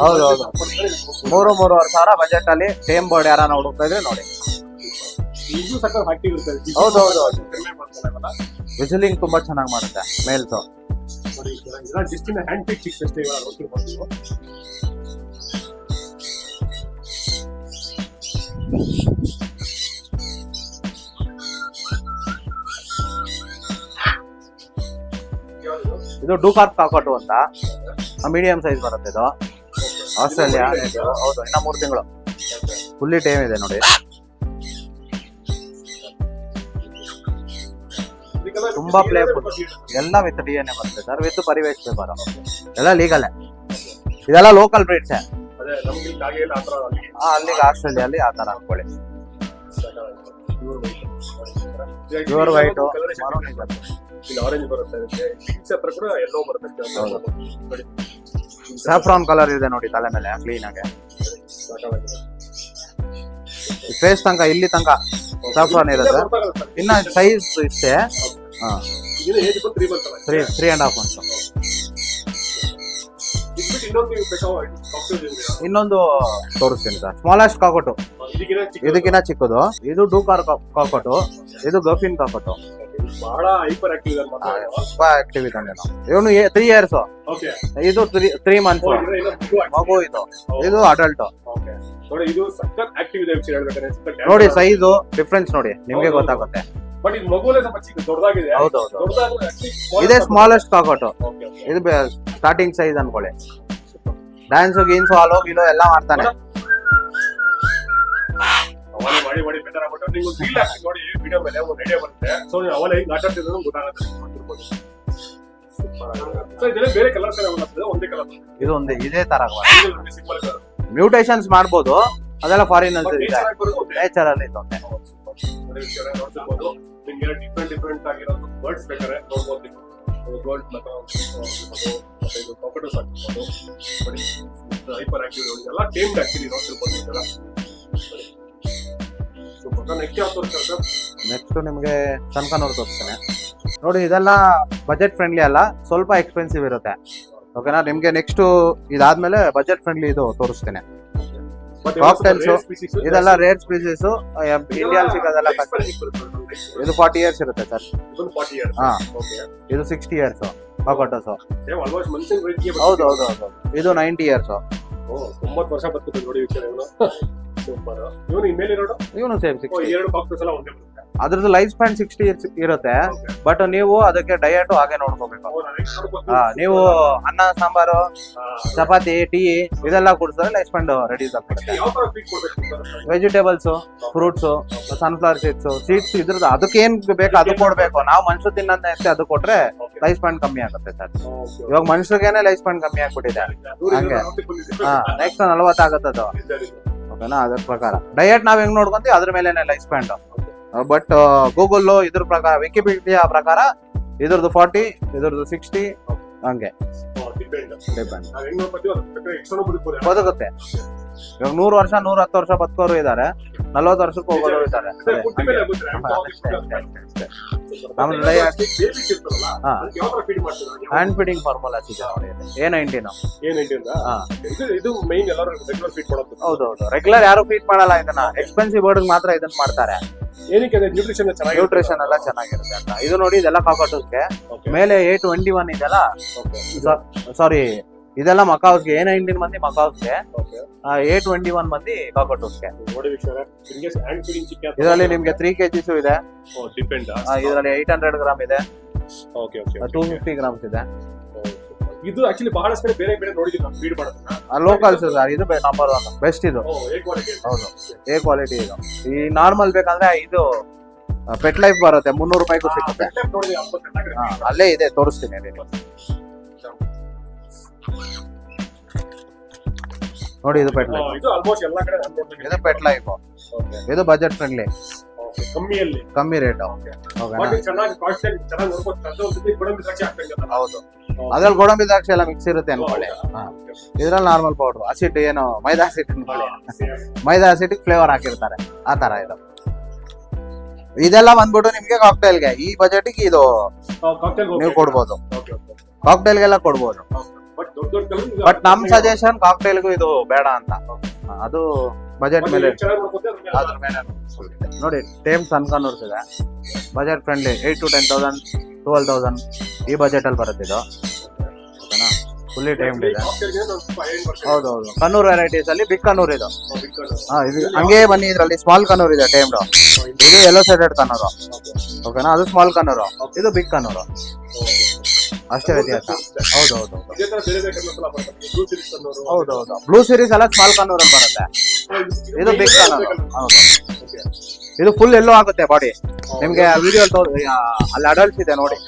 ಹೌದು 3-3.5 ಸಾವಿರ ಬಜೆಟ್ ಅಲ್ಲಿ ಟೇಮ್ ಬರ್ಡ್ ಯಾರನ್ನ ಹುಡುಕ್ತಾ ಇದ್ರೆ ನೋಡಿ. ಇದು ಸಕ್ಕತ್ ಆಕ್ಟಿವ್ ಇರುತ್ತೆ. ಹೌದು, ವಿಸಿಲಿಂಗ್ ತುಂಬಾ ಚೆನ್ನಾಗಿ ಮಾಡುತ್ತೆ mails. Just in hand pick chicks ಅಷ್ಟೇ ಇವಾಗ ನೋಡ್ತಿರ್ಬೋದು. ಇದು ಡೂಕಾರ್ಪ್ ಕಾಕೋಟು ಅಂತ, ಮೀಡಿಯಂ ಸೈಜ್ ಬರುತ್ತೆ ಇದು. ಆಸ್ಟ್ರೇಲಿಯಾ. ಹೌದು, ಇನ್ನ 3 ತಿಂಗಳು. ಫುಲ್ಲಿ ಟೈಮ್ ಇದೆ ನೋಡಿ. ತುಂಬಾ ಪ್ಲೇಫುಲ್. ಎಲ್ಲ ವಿತ್ DNA ಬರುತ್ತೆ ಸರ್, ವಿತ್ ಪರಿವೇಶ್ ಪೇಪರ್. ಎಲ್ಲ ಲೀಗಲ್. ಇದೆಲ್ಲ ಲೋಕಲ್ ಬ್ರೀಡ್ಸ್. ಅಲ್ಲಿಗೆ ಆಸ್ಟ್ರೇಲಿಯಲ್ಲಿ ಆ ತರ ಅನ್ಕೊಳ್ಳಿ. ಪ್ಯೂರ್ ವೈಟ್, ಆರೆಂಜ್ ಬರುತ್ತೆ, ಹತ್ರ ಕೂಡ ಎಲ್ಲೋ ಬರುತ್ತೆ. ಸ್ಯಾಫ್ರಾನ್ ಕಲರ್ ಇದೆ ನೋಡಿ ತಲೆ ಮೇಲೆ ಕ್ಲೀನ್ ಆಗಿ. ಫೇಸ್ ತನಕ ಇಲ್ಲಿ ತನಕ ಸ್ಯಾಫ್ರಾನ್ ಇರುತ್ತೆ. ಇನ್ನ ಸೈಜ್ ಇಷ್ಟೇ. 3.5 months. ಇನ್ನೊಂದು ತೋರಿಸ್ತೀನಿ ಸರ್, ಸ್ಮಾಲೆಸ್ಟ್ ಕಾಕೋಟು. ಇದಕ್ಕಿಂತ ಚಿಕ್ಕದು. ಇದು ಡೂಕಾರ್ ಕಾಕೋಟು, ಇದು ಗಫಿನ್ ಕಾಕೋಟು. ಬಹಳ ಹೈಪರ್ ಆಕ್ಟಿವ್ ಇದೆ. ತುಂಬಾ ಆಕ್ಟಿವ್ ಇದ್ದಾನೆ ಇವನು. 3 years. ಇದು 3 months ಮಗು. ಇದು ಅಡಲ್ಟ್ ನೋಡಿ. ಸೈಜು ಡಿಫ್ರೆನ್ಸ್ ನೋಡಿ, ನಿಮ್ಗೆ ಗೊತ್ತಾಗುತ್ತೆ. ಹೌದೌದು, ಇದೇ ಸ್ಮಾಲೆಸ್ಟ್ ಕಾಕೋಟು. ಇದು ಸ್ಟಾರ್ಟಿಂಗ್ ಸೈಜ್ ಅನ್ಕೊಳ್ಳಿ. ಡ್ಯಾನ್ಸು ಗೀನ್ಸು ಅಲೋ ಗಿಲೋ ಎಲ್ಲ ಮಾಡ್ತಾನೆ. ಸೊ ಇದೆಲ್ಲ ಬೇರೆ ಕಲರ್ಸ್ ಎಲ್ಲ ಬರ್ತದೆ, ಒಂದೇ ಕಲರ್ ಇದು ಒಂದೇ ಇದೇ ತರ ಸಿಂಪಲ್ ಕಲರ್. ಮ್ಯೂಟೇಶನ್ಸ್ ಮಾಡ್ಬೋದು, ಅದೆಲ್ಲ ಫಾರಿನ್ ಅಲ್ಲಿ ನೇಚರ್ ಅಲ್ಲಿ ಇದೊಂದೇ. ನೋಡ್ತಿರ್ಬೋದು ನಿಮ್ಗೆ ಡಿಫ್ರೆಂಟ್ ಆಗಿರೋದು ಬರ್ಡ್ಸ್ ಬೇಕಾದ್ರೆ ನೋಡ್ಬೋದು ನೀವು. ಗೋಲ್ಡ್ ಮತ್ತೆ ಇದು ಕಾಕಟಸ್ ಆಗಿರ್ಬೋದು, ಹೈಪರ್ ಆಕ್ಟಿವ್ ಎಲ್ಲ ಟೇಮ್ಡ್ ಆಕ್ಚುಲಿ ನೋಡ್ತಿರ್ಬೋದು ಇದೆಲ್ಲ. ನೆಕ್ಸ್ಟ್ ಯಾವ ತೋರಿಸ್ತಾರೆ ಸರ್? ನೆಕ್ಸ್ಟ್ ನಿಮಗೆ ಸನ್ಕನೂರ್ ತೋರಿಸ್ತೇನೆ ನೋಡಿ. ಇದೆಲ್ಲ ಬಜೆಟ್ ಫ್ರೆಂಡ್ಲಿ ಅಲ್ಲ, ಸ್ವಲ್ಪ ಎಕ್ಸ್ಪೆನ್ಸಿವ್ ಇರುತ್ತೆ. ಓಕೆನಾ, ನಿಮ್ಗೆ ನೆಕ್ಸ್ಟ್ ಇದಾದ್ಮೇಲೆ ಬಜೆಟ್ ಫ್ರೆಂಡ್ಲಿ ಇದು ತೋರಿಸ್ತೇನೆ. ಕಾಕ್ಟೈಲ್ಸ್ ಇದೆಲ್ಲ ರೇರ್ ಸ್ಪೀಸೀಸ್, ಇಂಡಿಯಾಲ್ ಸಿಗೋದೆಲ್ಲ ಕಷ್ಟ. ಇದು 40 years ಇರುತ್ತೆ ಸರ್. ಹಾ, ಇದು 60 years ಕಾಕಟಸ್. ಹೌದು ಹೌದು ಹೌದು. ಇದು 90 years. 90 ವರ್ಷ ಬರ್ತದೆ ನೋಡಿ ವಿಚಾರ. ಸೂಪರ್. ಇವನು ಸೇಮ್ 60. ಎರಡು ಬಾಕ್ಸಸ್ ಎಲ್ಲ ಒಂದೇ ಬರುತ್ತೆ. ಅದ್ರದ್ದು ಲೈಫ್ ಸ್ಪ್ಯಾನ್ 60 years ಇರುತ್ತೆ. ಬಟ್ ನೀವು ಅದಕ್ಕೆ ಡಯಟ್ ಹಾಗೆ ನೋಡ್ಕೋಬೇಕು. ನೀವು ಅನ್ನ ಸಾಂಬಾರು ಚಪಾತಿ ಟೀ ಇದೆಲ್ಲ ಕುಡಿಸಿದ್ರೆ ಲೈಫ್ ಸ್ಪ್ಯಾನ್ ರೆಡ್ಯೂಸ್ ಆಗ್ಬಿಡುತ್ತೆ. ವೆಜಿಟೇಬಲ್ಸ್, ಫ್ರೂಟ್ಸ್, ಸನ್ಫ್ಲವರ್ ಸೀಡ್ಸ್ ಇದ್ರದ್ದು ಅದಕ್ಕೆ ಏನ್ ಬೇಕು ಅದು ಕೊಡ್ಬೇಕು. ನಾವು ಮನುಷ್ಯ ತಿನ್ನೋದ್ ಅದು ಕೊಟ್ರೆ ಲೈಫ್ ಸ್ಪ್ಯಾನ್ ಕಮ್ಮಿ ಆಗುತ್ತೆ ಸರ್. ಇವಾಗ ಮನುಷ್ಯರಿಗೇನೆ ಲೈಫ್ ಸ್ಪ್ಯಾನ್ ಕಮ್ಮಿ ಆಗ್ಬಿಟ್ಟಿದೆ ಹಂಗೆ. ನೆಕ್ಸ್ಟ್ 40 ಆಗುತ್ತದು. ಓಕೆನಾ, ಅದ್ರ ಪ್ರಕಾರ ಡಯಟ್ ನಾವ್ ಹೆಂಗ್ ನೋಡ್ಕೊಂತೀವಿ ಅದ್ರ ಮೇಲೆನೆ ಲೈಫ್ ಸ್ಪ್ಯಾನ್. ಬಟ್ ಗೂಗಲ್ ಇದ್ರ ಪ್ರಕಾರ, ವಿಕಿಪೀಡಿಯಾ ಪ್ರಕಾರ ಇದ್ರದ್ದು 40, ಇದ್ರದ್ದು 60 ಹಂಗೆ ಡಿಪೆಂಡ್ ಬದುಕುತ್ತೆ. ಇವಾಗ 100 ವರ್ಷ 110 ವರ್ಷ ಬದುಕೋರು ಇದಾರೆ, 40 ವರ್ಷಕ್ಕೆ ಹೋಗೋರು ಇದಾರೆ. ಹ್ಯಾಂಡ್ ಫೀಡಿಂಗ್ ಫಾರ್ಮುಲಾಸ್ ಇದೆ ನೋಡಿ. A19 ಹೌದೌದು. ರೆಗ್ಯುಲರ್ ಯಾರು ಫೀಡ್ ಮಾಡಲ್ಲ ಇದನ್ನ, ಎಕ್ಸ್ಪೆನ್ಸಿವ್ ಬರ್ಡ್ ಮಾತ್ರ ಇದನ್ನ ಮಾಡ್ತಾರೆ. ನ್ಯೂಟ್ರಿಷನ್ ಎಲ್ಲ ಚೆನ್ನಾಗಿರುತ್ತೆ ಅಂತ. ಇದು ನೋಡಿ, ಇದೆಲ್ಲ ಕಾಕಟಸ್ಗೆ. ಮೇಲೆ A21 ಇದೆಲ್ಲ ಸಾರಿ ಇದೆಲ್ಲ ಮಕಾವ್ಸ್ಗೆ. A19 ಮಂದಿ ಮಕಾವ್ಸ್ಗೆ, A21 ಮಂದಿ ಕಾಕಟಸ್ಗೆ. ಇದರಲ್ಲಿ ನಿಮ್ಗೆ 3 kgs ಇದೆ. ಇದರಲ್ಲಿ 800 ಗ್ರಾಮ್ ಇದೆ, 250 ಗ್ರಾಮ್ಸ್ ಇದೆ. ಇದು ಆಕ್ಚುಲಿ ಬಹಳಷ್ಟು ಕಡೆ ಬೇರೆ ಬೇರೆ ನೋಡಿದೀನಿ ನಾನು ಫೀಡ್ ಮಾಡೋದನ್ನ. ಲೋಕಲ್ಸ್ ಸರ್, ಇದು ನಂಬರ್ 1 ಬೆಸ್ಟ್ ಇದು. ಹೌದು, ಎ ಕ್ವಾಲಿಟಿ ಇದು. ಈ ನಾರ್ಮಲ್ ಬೇಕಂದ್ರೆ ಇದು ಪೆಟ್ ಲೈಫ್ ಬರುತ್ತೆ, 300 ರೂಪಾಯಿಗೂ ಸಿಗುತ್ತೆ. ಅಲ್ಲೇ ಇದೆ, ತೋರಿಸ್ತೀನಿ. ನೋಡಿ, ಇದು ಪೆಟ್ ಲೈಫ್. ಇದು ಪೆಟ್ ಲೈಫ್. ಇದು ಬಜೆಟ್ ಫ್ರೆಂಡ್ಲಿ, ಕಮ್ಮಿ ರೇಟ್. ಹೌದು, ಅದ್ರಲ್ಲಿ ಗೋಡಂಬಿ ದ್ರಾಕ್ಷಿ ಎಲ್ಲ ಮಿಕ್ಸ್ ಇರುತ್ತೆ ಅನ್ಕೊಳ್ಳಿ. ಇದ್ರಲ್ಲಿ ನಾರ್ಮಲ್ ಪೌಡರ್, ಅಸಿಡ್ ಏನು ಮೈದಾ ಅಸಿಡ್ ಅನ್ಕೊಳ್ಳಿ. ಮೈದಾ ಅಸಿಡ್ ಫ್ಲೇವರ್ ಹಾಕಿರ್ತಾರೆ, ಆ ತರ ಇದು. ಇದೆಲ್ಲ ಬಂದ್ಬಿಟ್ಟು ನಿಮ್ಗೆ ಕಾಕ್ಟೈಲ್ಗೆ ಈ ಬಜೆಟ್ಗೆ ಇದು ನೀವು ಕೊಡ್ಬೋದು. ಕಾಕ್ಟೈಲ್ಗೆಲ್ಲ ಕೊಡ್ಬೋದು. ಬಟ್ ನಮ್ ಸಜೆಷನ್ ಕಾಕ್ಟೈಲ್ಗೂ ಇದು ಬೇಡ ಅಂತ. ಅದು ಬಜೆಟ್ ಮೇಲೆ ಅದ್ರ ಮೇಲೆ ನೋಡಿ. ಟೇಮ್ ಸನ್ಕನೂರ್ಸ್ ಇದೆ, ಬಜೆಟ್ ಫ್ರೆಂಡ್ಲಿ. 8 to 10,000 12,000 ಈ ಬಜೆಟ್ ಅಲ್ಲಿ ಬರುತ್ತೆ ಇದು. ಓಕೆನಾ, ಫುಲ್ಲಿ ಟೈಮ್ಡ್ ಇದೆ. ಹೌದೌದು. ಕನ್ನೂರ್ ವೆರೈಟೀಸ್ ಅಲ್ಲಿ ಬಿಗ್ ಕನ್ನೂರ್ ಇದು. ಇದು ಹಂಗೆ ಬನ್ನಿ, ಇದ್ರಲ್ಲಿ ಸ್ಮಾಲ್ ಕನ್ನೂರ್ ಇದೆ ಟೈಮ್ಡ್. ಇದು ಯೆಲ್ಲೋ ಸೈಡೆಡ್ ಕನ್ನೂರು. ಓಕೆನಾ, ಅದು ಸ್ಮಾಲ್ ಕನ್ನೂರು, ಇದು ಬಿಗ್ ಕನ್ನೂರು. ಅಷ್ಟೇ ವ್ಯತ್ಯಾಸ. ಹೌದೌದು. ಹೌದೌದು. ಬ್ಲೂ ಸೀರೀಸ್ ಎಲ್ಲ ಸ್ಮಾಲ್ ಕನ್ನೂರಲ್ಲಿ ಬರುತ್ತೆ, ಇದು ಬಿಗ್ ಕನ್ನೂರು. ಇದು ಫುಲ್ ಎಲ್ಲೋ ಆಗುತ್ತೆ ಬಾಡಿ. ನಿಮ್ಗೆ ವಿಡಿಯೋ ಅಲ್ಲಿ ಅಡಲ್ಟ್ಸ್ ಇದೆ ನೋಡಿ,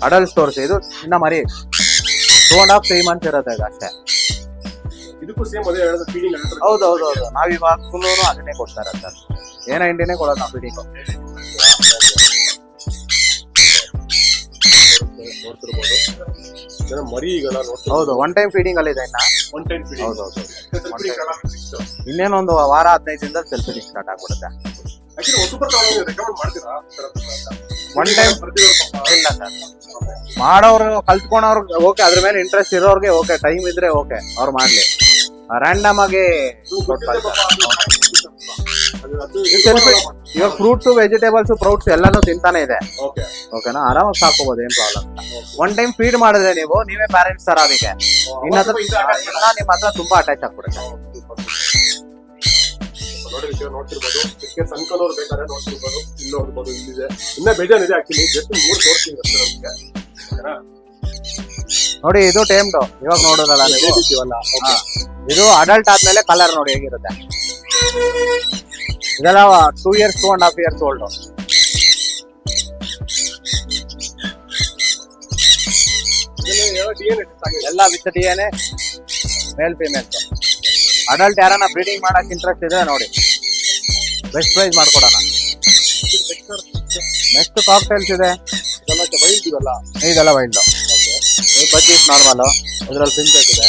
ಅಡಲ್ಟ್ಸ್ ತೋರಿಸಿ. ಇದು ಇನ್ನ ಮರಿ 2.5 3 months ಇರುತ್ತೆ ಇದು ಅಷ್ಟೇ. ಹೌದೌದು. ನಾವಿವಾಗ ಅದನ್ನೇ ಕೊಡ್ತಾ ಇರೋದು. A19 ಕೊಡೋದು ನಾವು ಫೀಡಿಂಗ್. ಹೌದು, 1 time ಫೀಡಿಂಗ್ ಅಲ್ಲಿ ಇದೆ. ಹೌದೌದು. ಇನ್ನೇನೊಂದು ವಾರ 15 ದಿನದಲ್ಲಿ ಸೆಲ್ಫ್ ಫೀಡಿಂಗ್ ಸ್ಟಾರ್ಟ್ ಆಗ್ಬಿಡುತ್ತೆ. ಒನ್ ಟೈಮ್ ಇಲ್ಲ ಸರ್, ಮಾಡೋರು ಕಲ್ತ್ಕೊಂಡವ್ರು ಓಕೆ, ಅದ್ರ ಮೇಲೆ ಇಂಟ್ರೆಸ್ಟ್ ಇರೋರ್ಗೆ ಓಕೆ, ಟೈಮ್ ಇದ್ರೆ ಓಕೆ ಅವ್ರು ಮಾಡ್ಲಿ. ರ್ಯಾಂಡಮ್ ಆಗಿ ಇವಾಗ ಫ್ರೂಟ್ಸ್, ವೆಜಿಟೇಬಲ್ಸ್, ಫ್ರೂಟ್ಸ್ ಎಲ್ಲಾನು ತಿಂತಾನೆ ಇದೆ. ಓಕೆನಾ, ಆರಾಮಾಗಿ ಸಾಕೋಬಹುದು, ಏನ್ ಪ್ರಾಬ್ಲಮ್. 1 time ಫೀಡ್ ಮಾಡಿದ್ರೆ ನೀವೇ ಪ್ಯಾರೆಂಟ್ಸ್ ತರ ಅದಕ್ಕೆ. ನಿಮ್ಮ ಹತ್ರ ತುಂಬಾ ಅಟ್ಯಾಚ್ ಆಗ್ಬಿಡುತ್ತೆ. ನೋಡ್ತಿರ್ಬೋದು, ಸನ್ಕನೂರ್ ಬೇಕಾದ್ರೆ ನೋಡ್ತಿರ್ಬೋದು. ಇಲ್ಲಿ ನೋಡ್ಬೋದು, ಇಲ್ಲಿದೆ. ಇನ್ನ ಬೇಜಾನಿದೆ ಆಕ್ಚುಲಿ, ಜಸ್ಟ್ 3 ತೋರಿಸ್ತೀನಿ ನೋಡಿ. ಇದು ಟೈಮ್ಡ್ ಇವಾಗ ನೋಡೋದಲ್ಲ ನೀವು. ಇದು ಅಡಲ್ಟ್ ಆದ್ಮೇಲೆ ಕಲರ್ ನೋಡಿ ಹೇಗಿರುತ್ತೆ. ಇದೆಲ್ಲ 2 years 2.5 years ಓಲ್ಡ್. ಎಲ್ಲ with DNA, mail female. Adult ಯಾರನ್ನ ಬ್ರೀಡಿಂಗ್ ಮಾಡಕ್ ಇಂಟ್ರೆಸ್ಟ್ ಇದ್ರೆ ನೋಡಿ, ಬೆಸ್ಟ್ ಪ್ರೈಸ್ ಮಾಡ್ಕೊಡೋಣ. ನೆಕ್ಸ್ಟ್ ಕಾಕ್ಟೈಲ್ಸ್ ಇದೆ, ಇದೆಲ್ಲ ವೈಲ್ಡ್. ಬಜೆಟ್ ನಾರ್ಮಲ್, ಇದರಲ್ಲಿ ಸಿಂಥೆಟಿಕ್ ಇದೆ.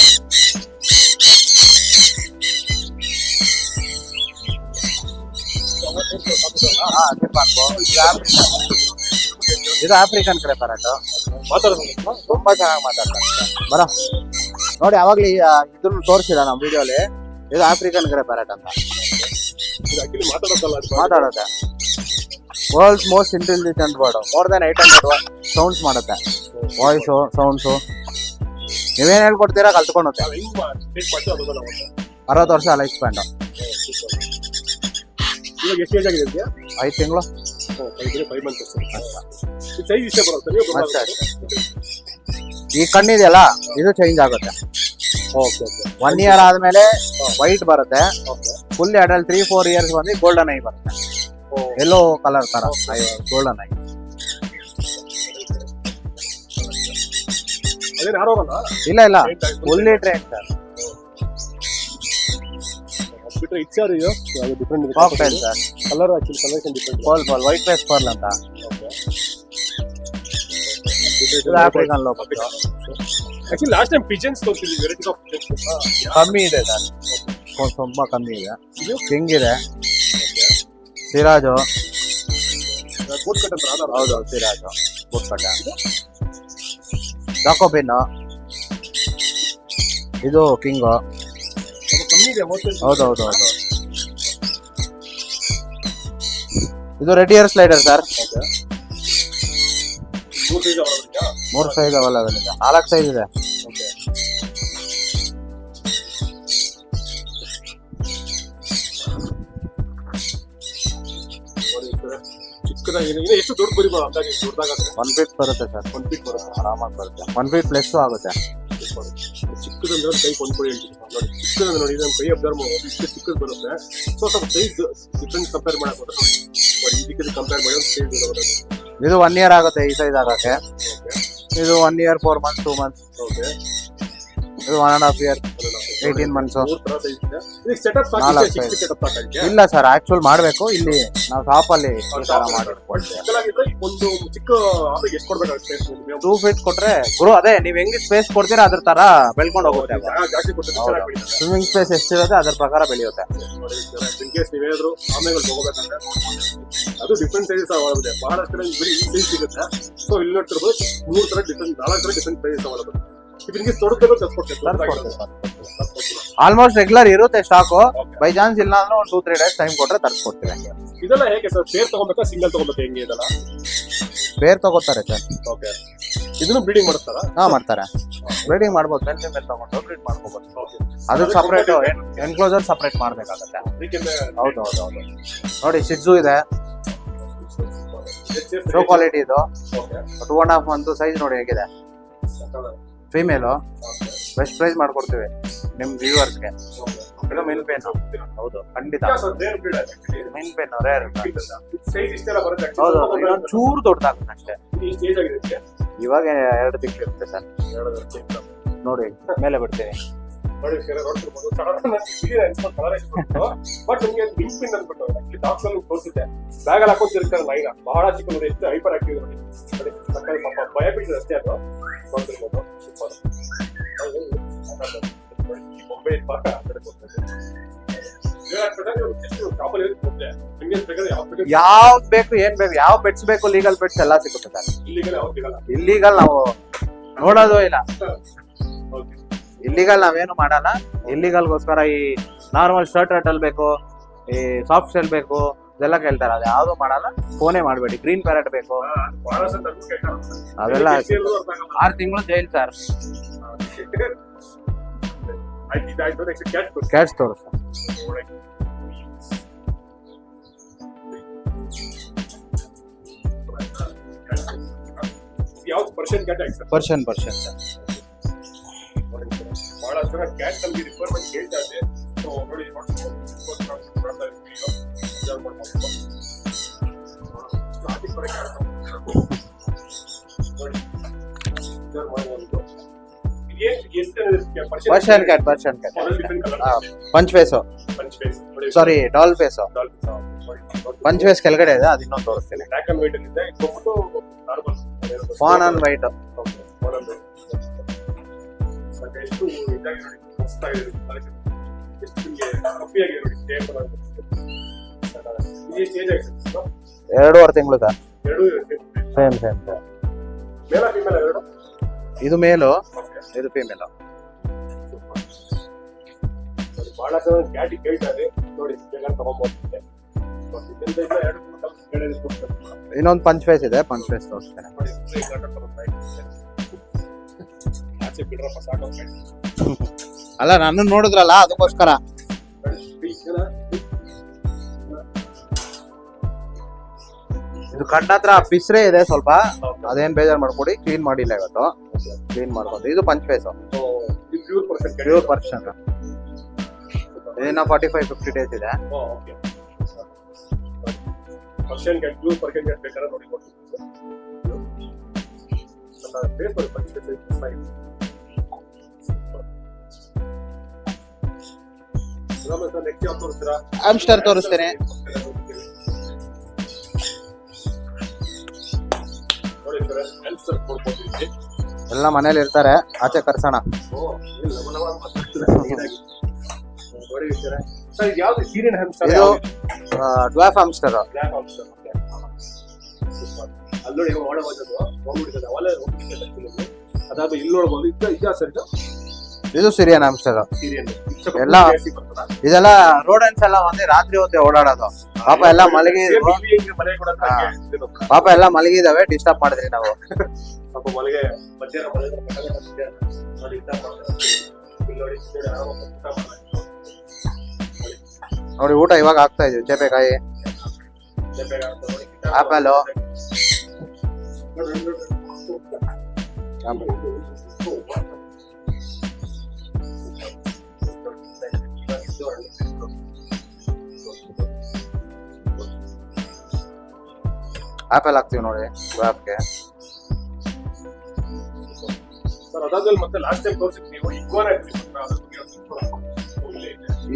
ಇದು ಆಫ್ರಿಕನ್ ಕಡೆ ಪ್ಯಾರೆಟ್, ತುಂಬಾ ಚೆನ್ನಾಗಿ ಮಾತಾಡ್ತಾರೆ. ಬರ ನೋಡಿ, ಅವಾಗ್ಲೇ ಇದನ್ನ ತೋರಿಸಿದ ನಮ್ಮ ವಿಡಿಯೋಲಿ. ಇದು ಆಫ್ರಿಕನ್ ಕಡೆ ಪ್ಯಾರೆಟ್ ಅಂತ ಮಾತಾಡುತ್ತೆ. World's most intelligent bird, more than 800 sounds ಮಾಡುತ್ತೆ. ವಾಯ್ಸು, ಸೌಂಡ್ಸು ನೀವೇನ್ ಹೇಳ್ಕೊಡ್ತೀರಾ ಕಲ್ತ್ಕೊಂಡುತ್ತೆ. 60 ವರ್ಷ ಲೈಫ್ ಸ್ಪ್ಯಾನ್. 5 ತಿಂಗಳು. ಈ ಕಣ್ಣಿದೆಯಲ್ಲ, ಇದು ಚೇಂಜ್ ಆಗುತ್ತೆ. 1 ಇಯರ್ ಆದ್ಮೇಲೆ ವೈಟ್ ಬರುತ್ತೆ. ಫುಲ್ ಅಡಲ್ಟ್ 3-4 ಇಯರ್ಸ್ ಬಂದು ಗೋಲ್ಡನ್ ಐ ಬರುತ್ತೆ. ಎಲ್ಲೋ ಕಲರ್ ತರ ಗೋಲ್ಡನ್ ಐ. ಇಲ್ಲ fully train sir. Cockatiel sir. Colour different. Pearl white face pearl ಅಂತ. African local. Actually last time pigeons ತೋರಿಸಿದ್ವಿ, ವೆರೈಟಿ ಆಫ್ ಕಮ್ಮಿ ಇದೆ ಸರ್, ತುಂಬಾ ಕಮ್ಮಿ ಇದೆ. ಕಿಂಗ್ ಇದೆ, ಸಿರಾಜು. ಹೌದು, ಸಿರಾಜು ಬೂಟ್ ಕಟ್ಟ. ಜಾಕೋಬಿನ್, ಇದು ಕಿಂಗು. ಹೌದು. ಇದು red year slider sir. 3 size available ಇದೆ, 4 ಸೈಜ್ ಇದೆ. ಎಷ್ಟು ದೊಡ್ಡ ಬರಿಬೋದು ಅಂದಾಜು? 1 ಫೀಟ್ ಬರುತ್ತೆ ಸರ್. 1 ಫೀಟ್ ಬರುತ್ತೆ, ಆರಾಮಾಗಿ ಬರುತ್ತೆ. 1 ಫೀಟ್ ಪ್ಲಸ್ ಆಗುತ್ತೆ. ಚಿಕ್ಕದಂದ್ರೆ ಕೈ ಕೊಂಡ್ಕೊಳ್ಳಿ ಹೇಳ್ತೀನಿ ನೋಡಿ. ಚಿಕ್ಕದಂದ್ರೆ ನೋಡಿ, ಇದನ್ನ ಕೈ ಅಬ್ಸರ್ವ್ ಮಾಡಿ, ಇಷ್ಟು ಚಿಕ್ಕದು ಬರುತ್ತೆ. ಸೊ ಸ್ವಲ್ಪ ಸೈಜ್ ಡಿಫ್ರೆಂಟ್ ಕಂಪೇರ್ ಮಾಡಕ್ ಹೋದ್ರೆ ನೋಡಿ, ಇದಕ್ಕೆ ಕಂಪೇರ್ ಮಾಡಿ ಒಂದು ಸೈಜ್ ಬರುತ್ತೆ. ಇದು 1 ಇಯರ್ ಆಗುತ್ತೆ ಈ ಸೈಜ್ ಆಗಕ್ಕೆ. ಇದು 1 ಇಯರ್ 4 ಮಂತ್ಸ್ 2 ಮಂತ್ಸ್. ಇದು 1.5 ಇಯರ್ 18 ಮಂತ್ಸ್. ಇಲ್ಲ ಸರ್, ಆಕ್ಚುಲ್ ಮಾಡ್ಬೇಕು. ಇಲ್ಲಿ ನಾವು ಶಾಪ್ ಅಲ್ಲಿ ಒಂದು ಚಿಕ್ಕ 2 ಫೀಟ್ ಕೊಟ್ರೆ ಗುರು, ಅದೇ ನೀವ್ ಹೆಂಗ್ ಸ್ಪೇಸ್ ಕೊಡ್ತೀರಾ ಅದ್ರ ತರ ಬೆಳ್ಕೊಂಡು ಹೋಗುತ್ತೆ. ಸ್ವಿಮ್ಮಿಂಗ್ ಸ್ಪೇಸ್ ಎಷ್ಟಿರುತ್ತೆ ಅದ್ರ ಪ್ರಕಾರ ಬೆಳೆಯುತ್ತೆ. ನೀವೇನಾದ್ರು ಆಮೇಲೆ ಹೋಗ್ಬೇಕಂದ್ರೆ ಅದು ಡಿಫ್ರೆಂಟ್ ಸೈಜಸ್ ಅವೈಲೇಬಲ್. ಬಹಳಷ್ಟು ಕಡೆ ಬರೀ ಈ ಸೈಜ್ ಸಿಗುತ್ತೆ. ಸೊ ಇಲ್ಲಿ ನೋಡ್ತಿರ್ಬೋದು 3 ತರ ಡಿಫ್ರೆಂಟ್, 4 ತರ different sizes available. Almost regular ಇರುತ್ತೆ ಸ್ಟಾಕ್. ಬೈ ಚಾನ್ಸ್ ಇಲ್ಲ ಅಂದ್ರೆ ಒಂದು 2-3 ಡೇಸ್ ಟೈಮ್ ಕೊಟ್ರೆ ತರಿಸ್ಕೊಡ್ತೀವಿ. ಇದೆಲ್ಲ ಹೇಗೆ ಸರ್? ಪೇರ್ ತಗೋಬೇಕಾ ಸಿಂಗಲ್ ತಗೋಬೇಕಾ? ಹೆಂಗೆ ಇದೆಲ್ಲ? ಪೇರ್ ತಗೋತಾರೆ ಸರ್. ಓಕೆ. ಇದನ್ನು ಬ್ರೀಡಿಂಗ್ ಮಾಡ್ತಾರಾ? ಹಾ, ಮಾಡ್ತಾರೆ. ಬ್ರೀಡಿಂಗ್ ಮಾಡ್ಬೋದು, ಮೇಲ್ ಫಿಮೇಲ್ ತಗೊಂಡು ಬ್ರೀಡ್ ಮಾಡ್ಕೋಬಹುದು. ಅದಕ್ಕೆ ಸಪರೇಟ್ ಎನ್ಕ್ಲೋಸರ್ ಸಪರೇಟ್ ಮಾಡ್ಬೇಕಾಗುತ್ತೆ. ಹೌದು. ನೋಡಿ, ಶಿಟ್ಜು ಇದೆ, ಶೋ ಕ್ವಾಲಿಟಿ. ಇದು 2.5 ಮಂತ್ ಸೈಜ್ ನೋಡಿ ಹೇಗಿದೆ. ಫೀಮೇಲು ಬೆಸ್ಟ್ ಪ್ರೈಸ್ ಮಾಡ್ಕೊಡ್ತೀವಿ ನಿಮ್ ವ್ಯೂವರ್ಸ್ಗೆ. ಇದು ಮಿನ್ ಪೇನ್. ಹೌದು, ಖಂಡಿತ ಮಿನ್ ಪೇನ್ ರೇರ್. ಹೌದು, ಇನ್ನೊಂದು ಚೂರು ದೊಡ್ಡದಾಗುತ್ತೆ ಅಷ್ಟೇ. ಇವಾಗ 2 ತಿಂಗಳು ಇರುತ್ತೆ ಸರ್. ನೋಡಿ ಮೇಲೆ ಬಿಡ್ತೀನಿ. ಬಟ್ ನಿಮ್ಗೆ ಪಿನ್ ಅಂದ್ಬಿಟ್ಟು ಡಾಕ್ಸ್ ಅಲ್ಲಿ ತೋರಿಸಿದ್ದೆ, ಬ್ಯಾಗ್ ಅಲ್ಲಿ ಹಾಕೊಂಡಿರ್ತಾರೆ ಲೈನ್. ಬಹಳ ಚಿಕ್ಕ ನೋಡಿ, ಎಷ್ಟು ಹೈಪರ್ ಆಕ್ಟಿವ್ ನೋಡಿ. ಪಾಪ ಭಯ ಬಿಟ್ಟಿದೆ ಅಷ್ಟೇ. ಅದು ನೋಡ್ತಿರ್ಬೋದು. ಬೊಂಬೆ ಪಾಕ ಯಾವ್ದು ಬೇಕು, ಏನ್ ಬೇಕು, ಯಾವ ಬೆಟ್ಸ್ ಬೇಕು, ಲೀಗಲ್ ಬೆಟ್ಸ್ ಎಲ್ಲ ಸಿಗುತ್ತೆ ಸರ್. ಇಲ್ಲಿಗಲ್ ನಾವು ನೋಡೋದು ಇಲ್ಲ. ಇಲ್ಲಿಗಲ್ ನಾವೇನು ಮಾಡಲ್ಲ. ಇಲ್ಲಿಗಲ್ಗೋಸ್ಕರ ಈ ನಾರ್ಮಲ್ ಶರ್ಟ್ ರೇಟಲ್ಲಿ ಬೇಕು, ಈ ಸಾಫ್ಟ್ ಶೆಲ್ ಬೇಕು, ಇದೆಲ್ಲ ಕೇಳ್ತಾರೆ. ಅದು ಯಾವ್ದು ಮಾಡಲ್ಲ. ಫೋನೇ ಮಾಡಬೇಡಿ. ಗ್ರೀನ್ ಪ್ಯಾರೆಟ್ ಬೇಕು, ಅದೆಲ್ಲ 6 ತಿಂಗಳು ಜೈಲ್ ಸರ್. ಕ್ಯಾಟ್ಸ್ ತೋರಿಸ. Portion sir. ಬಹಳಷ್ಟು ಕ್ಯಾಟ್ ನಮಗೆ ರಿಕ್ವೈರ್ಮೆಂಟ್ ಕೇಳ್ತಾ ಇದೆ. ಸೊ ನೋಡಿ, ಪರ್ಷಿಯನ್ ಕ್ಯಾಟ್ ಪಂಚ್ ಫೇಸು ಸಾರಿ ಡಾಲ್ ಫೇಸು ಪಂಚ್ ಫೇಸ್ ಕೆಳಗಡೆ ಇದೆ, ಅದು ಇನ್ನೊಂದು ತೋರಿಸ್ತೀನಿ. ಫಾನ್ ಅಂಡ್ ವೈಟ್ ಎರಡೂವರೆ ತಿಂಗಳು ಸೇಮ್ ಸೇಮ್. ಇದು ಮೇಲು, ಇದು ಫೀಮೇಲು. ಬಹಳ ಕ್ಯಾಟಿ ಕೇಳ್ತಾರೆ ನೋಡಿ, ತಗೊಂಡ್ಬರ್ತೀನಿ. ಇನ್ನೊಂದು ಪಂಚ್ ಫೇಸ್ ಇದೆ, ಪಂಚ್ ಫೇಸ್ ತೋರಿಸ್ತೇನೆ. ಅಲ್ಲ ನನ್ನ ನೋಡಿದ್ರಲ್ಲ ಅದಕ್ಕೋಸ್ಕರ. ಇದು ಕಣ್ಣ ಹತ್ರ ಪಿಸ್ರೆ ಇದೆ ಸ್ವಲ್ಪ, ಅದೇನ್ ಬೇಜಾರು ಮಾಡ್ಕೊಡಿ, ಕ್ಲೀನ್ ಮಾಡಿಲ್ಲ ಇವತ್ತು, ಕ್ಲೀನ್ ಮಾಡ್ಬೋದು. ಇದು ಪಂಚ್ ಫೇಸ್ ಪ್ಯೂರ್ ಪರ್ಸನ್, ಇನ್ನ 45-50 ಡೇಸ್ ಇದೆ. ಆಮ್ಸ್ಟರ್ ತೋರಿಸ್ತೇನೆ. ಎಲ್ಲ ಮನೇಲಿ ಇರ್ತಾರೆ, ಆಚೆ ಕರ್ಸೋಣ. ಇದು ಡ್ವಾರ್ಫ್ ಹ್ಯಾಮ್ಸ್ಟರ್. ಇದು ಸಿರಿಯನ್ ಹ್ಯಾಮ್ಸ್ಟರ್. ಎಲ್ಲ ಇದೆಲ್ಲ ರೋಡೆಂಟ್ಸ್ ಎಲ್ಲ ಒಂದೇ ರಾತ್ರಿ ಹೊತ್ತೆ ಓಡಾಡೋದು. ಪಾಪ ಎಲ್ಲ ಮಲಗಿದಾವೆ, ಡಿಸ್ಟರ್ಬ್ ಮಾಡಿದ್ರಿ ನಾವು. ನೋಡಿ ಊಟ ಇವಾಗ ಆಗ್ತಾ ಇದೀವಿ. ಚೇಪೆಕಾಯಿ, ಆಪಲ್, ಆಪಲ್ ಹಾಕ್ತೀವಿ ನೋಡಿ ಗ್ರಾಫ್ಗೆ.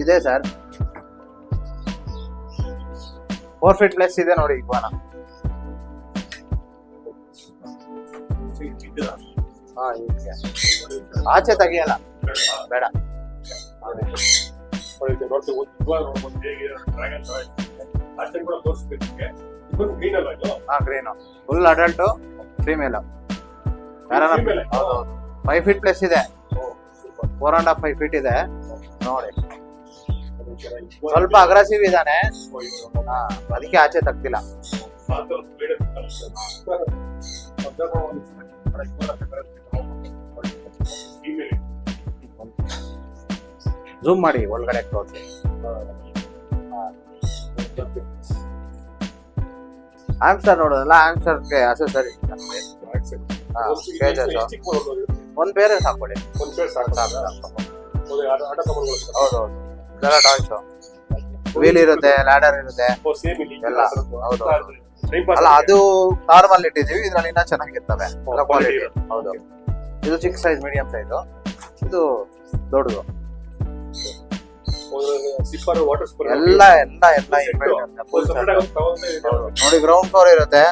ಇದೆ ಸರ್, 4 feet ಪ್ಲಸ್ ಇದೆ ನೋಡಿ ಇಗ್ವಾನ. ಆಚೆ ತೆಗಿಯಲ್ಲ, ಬೇಡ. Green full adult female. 5 feet plus ಇದೆ, 4.5-5 feet ಇದೆ ನೋಡಿ. ಸ್ವಲ್ಪ ಅಗ್ರೆಸಿವ್ ಇದಾನೆ, ಅದಕ್ಕೆ ಆಚೆ ತಗ್ತಿಲ್ಲ. ಝೂಮ್ ಮಾಡಿ ಒಳಗಡೆ ತೋರಿಸಿ. ಆಮ್ಸ್ಟರ್ ನೋಡೋದಲ್ಲ, ಆಮ್ಸ್ಟರ್ಗೆ ಅಸೆಸರಿ ಒಂದ್ ಬೇರೆ ಹಾಕೊಳ್ಳಿ. ಹೌದೌದು, ಇದೆಲ್ಲ ಟಾಯ್ಸ್. ವೀಲ್ ಇರುತ್ತೆ, ಲ್ಯಾಡರ್ ಇರುತ್ತೆ ಎಲ್ಲ. ಹೌದು, ಅಲ್ಲ ಅದು ನಾರ್ಮಲ್ ಇಟ್ಟಿದೀವಿ, ಇದ್ರಲ್ಲಿ ಇನ್ನ ಚೆನ್ನಾಗಿರ್ತವೆ ಎಲ್ಲ ಕ್ವಾಲಿಟಿ. ಹೌದು, ಇದು ಚಿಕ್ಕ ಸೈಜ್, ಮೀಡಿಯಂ ಸೈಜು, ಇದು ದೊಡ್ಡದು. ಎಲ್ಲ ನೋಡಿ, ಗ್ರೌಂಡ್ ಫ್ಲೋರ್ ಇರುತ್ತೆ,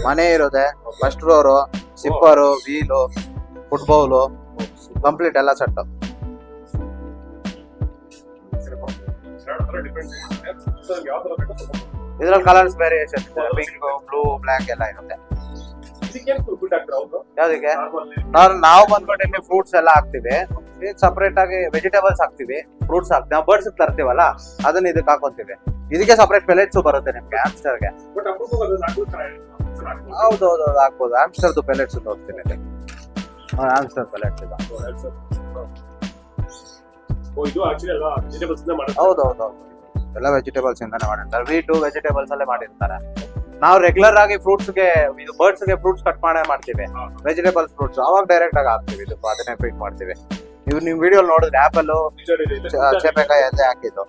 ಮನೆ ಇರುತ್ತೆ, first floor, zipper, wheel, football, complete ಎಲ್ಲ ಸೆಟ್. ಇದ್ರಲ್ಲಿ ಕಲರ್ಸ್ ವೇರಿಯೇಷನ್ ಇದೆ, ಪಿಂಕ್, ಬ್ಲೂ, ಬ್ಲಾಕ್ ಎಲ್ಲ ಇರುತ್ತೆ. ಯಾವ್ದಕ್ಕೆ ನಾವು ಬಂದ್ಬಿಟ್ಟು ಇಲ್ಲಿ ಫ್ರೂಟ್ಸ್ ಎಲ್ಲ ಹಾಕ್ತಿವಿ, ಸಪರೇಟ್ ಆಗಿ ವೆಜಿಟೇಬಲ್ಸ್ ಹಾಕ್ತಿವಿ, ಫ್ರೂಟ್ಸ್ ಹಾಕ್ತಿವಿ. ನಾವು ಬರ್ಡ್ಸ್ ತರ್ತೀವಲ್ಲ ಅದನ್ನ ಇದಕ್ಕೆ ಹಾಕೋತೀವಿ. ಇದಕ್ಕೆ ಸಪರೇಟ್ ಪೆಲೆಟ್ಸ್ ಬರುತ್ತೆ ನಿಮ್ಗೆ ಆಮ್ಸ್ಟರ್ಗೆ. ಹೌದೌದು, ಹಾಕ್ಬೋದು. ಆಮ್ಸ್ಟರ್ದು ಪೆಲೆಟ್ಸ್ ತೋರಿಸ್ತೀನಿ. ಆಮ್ಸ್ಟರ್ ಪೆಲೆಟ್ಸ್ ಇದೆ. ಹೌದೌದು, ಎಲ್ಲ ವೆಜಿಟೇಬಲ್ಸ್ ಇಂದಾನೆ ಮಾಡಿರ್ತಾರೆ. ವೀಟು ವೆಜಿಟೇಬಲ್ಸ್ ಅಲ್ಲೇ ಮಾಡಿರ್ತಾರೆ. ನಾವು ರೆಗ್ಯುಲರ್ ಆಗಿ ಫ್ರೂಟ್ಸ್ಗೆ, ಇದು ಬರ್ಡ್ಸ್ ಗೆ ಫ್ರೂಟ್ಸ್ ಕಟ್ ಮಾಡೇ ಮಾಡ್ತೀವಿ, ವೆಜಿಟೇಬಲ್ಸ್ ಫ್ರೂಟ್ಸ್ ಅವಾಗ ಡೈರೆಕ್ಟ್ ಆಗಿ ಹಾಕ್ತಿವಿ. ಇದು ಅದನ್ನೇ ಫೀಡ್ ಮಾಡ್ತೀವಿ. ಇವ್ ನಿಮ್ ವಿಡಿಯೋ ನೋಡಿದ್ರೆ ಆಪಲ್, ಚೇಪೆಕಾಯಿ ಅದೇ ಹಾಕಿದ್ದು.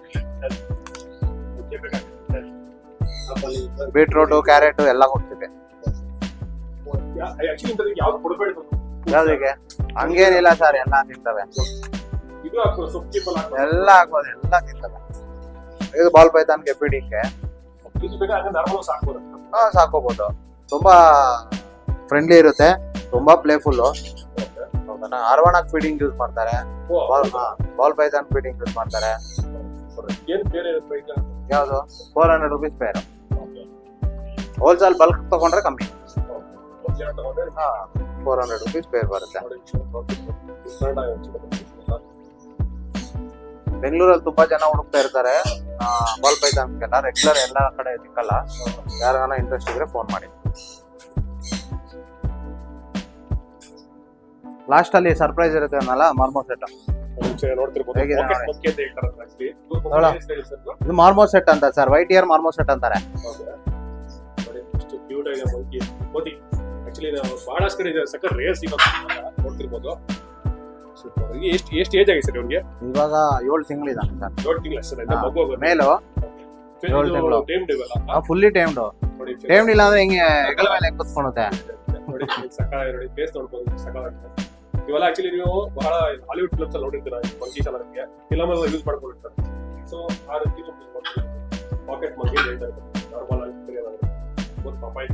ಬೀಟ್ರೂಟ್, ಕ್ಯಾರೆಟ್ ಎಲ್ಲ ಕೊಡ್ತೀವಿ. ಯಾವ್ದಿಗೆ ಹಂಗೇನಿಲ್ಲ ಸರ್, ಎಲ್ಲ ತಿಂತವೆ. ಇದು ಹಾಕೋ ಸೊಪ್ಪು ಎಲ್ಲ ಹಾಕ್ಬೋದು, ಎಲ್ಲ ತಿಂತವೆ. ಇದು ಬಾಲ್ ಪೈಥಾನ್ಗೆ ಫೀಡಿಂಗ್ಗೆ ಇದು ಬೇಕಾದ್ರೆ ನಾರ್ಮಲ್ ಸಾಕ್ಬೋದು. ಸಾಕೋಬಹುದು. ತುಂಬಾ ಫ್ರೆಂಡ್ಲಿ ಇರುತ್ತೆ, ತುಂಬಾ ಪ್ಲೇಫುಲ್. ಅರ್ವಾಣಕ್ ಫೀಡಿಂಗ್ ಯೂಸ್ ಮಾಡ್ತಾರೆ, ಬಾಲ್ ಪೈಥಾನ್ ಫೀಡಿಂಗ್ ಯೂಸ್ ಮಾಡ್ತಾರೆ. ಏನ್ ಬೇರೆ ಇರುತ್ತೆ? ಯಾವುದು 400 rupees ಪೇರ್. ಹೋಲ್ಸೇಲ್ ಬಲ್ಕ್ ತಗೊಂಡ್ರೆ ಕಮ್ಮಿ. 400 rupees ಪೇರ್ ಬರುತ್ತೆ. ಬೆಂಗಳೂರಲ್ಲಿ ತುಂಬಾ ಜನ ಹುಡುಕ್ತಾ ಇರ್ತಾರೆ ಬಾಲ್ ಪೈಥಾನ್ಗೆಲ್ಲ. ರೆಗ್ಯುಲರ್ ಎಲ್ಲ ಕಡೆ ಸಿಕ್ಕಲ್ಲ. ಯಾರಾನ ಇಂಟ್ರೆಸ್ಟ್ ಇದ್ರೆ ಫೋನ್ ಮಾಡಿ. ಲಾಸ್ಟ್ ಅಲ್ಲಿ ಸರ್ಪ್ರೈಸ್ ಇರುತ್ತೆ ಅನ್ನಲ್ಲ, ಮಾರ್ಮೋ ಸೆಟ್. ಇದು ಮಾರ್ಮೋ ಸೆಟ್ ಅಂತ ಸರ್, ವೈಟ್ ಇಯರ್ ಮಾರ್ಮೋ ಸೆಟ್ ಅಂತಾರೆ. ಬಹಳಷ್ಟು ಕಡೆ ಸಕ್ಕರೆ ರೇರ್ ನೋಡ್ತಿರ್ಬೋದು. ಎಷ್ಟು ಏಜ್ ಆಗಿದೆ ಸರ್ ಇವ್ರಿಗೆ? ಇವಾಗ 7 ತಿಂಗಳಿದಾನೆ ಸರ್. 7 ತಿಂಗಳು ಅಷ್ಟೇ ಮೇಲು 7 ತಿಂಗಳು ಫುಲ್ಲಿ ಟೈಮ್ಡ್. ಟೈಮ್ಡ್ ಇಲ್ಲ ಅಂದ್ರೆ ಹಿಂಗೆ ಹೆಗಲ ಮೇಲೆ ಕೂತ್ಕೊಳುತ್ತೆ. ಇವೆಲ್ಲ ಆಕ್ಚುಲಿ ನೀವು ಬಹಳ ಹಾಲಿವುಡ್ ಫಿಲ್ಮ್ಸ್ ಅಲ್ಲಿ ನೋಡಿರ್ತೀರ, ಮಂಕೀಸ್ ಎಲ್ಲ ನಮಗೆ ಫಿಲಮ್ ಎಲ್ಲ ಯೂಸ್ ಮಾಡ್ಕೊಂಡಿರ್ತಾರೆ. ಸೊ ಆ ರೀತಿ ಪಾಕೆಟ್ ಮಂಕಿ ನಾರ್ಮಲ್ ಆಗಿ ಪಪಾಯಿ.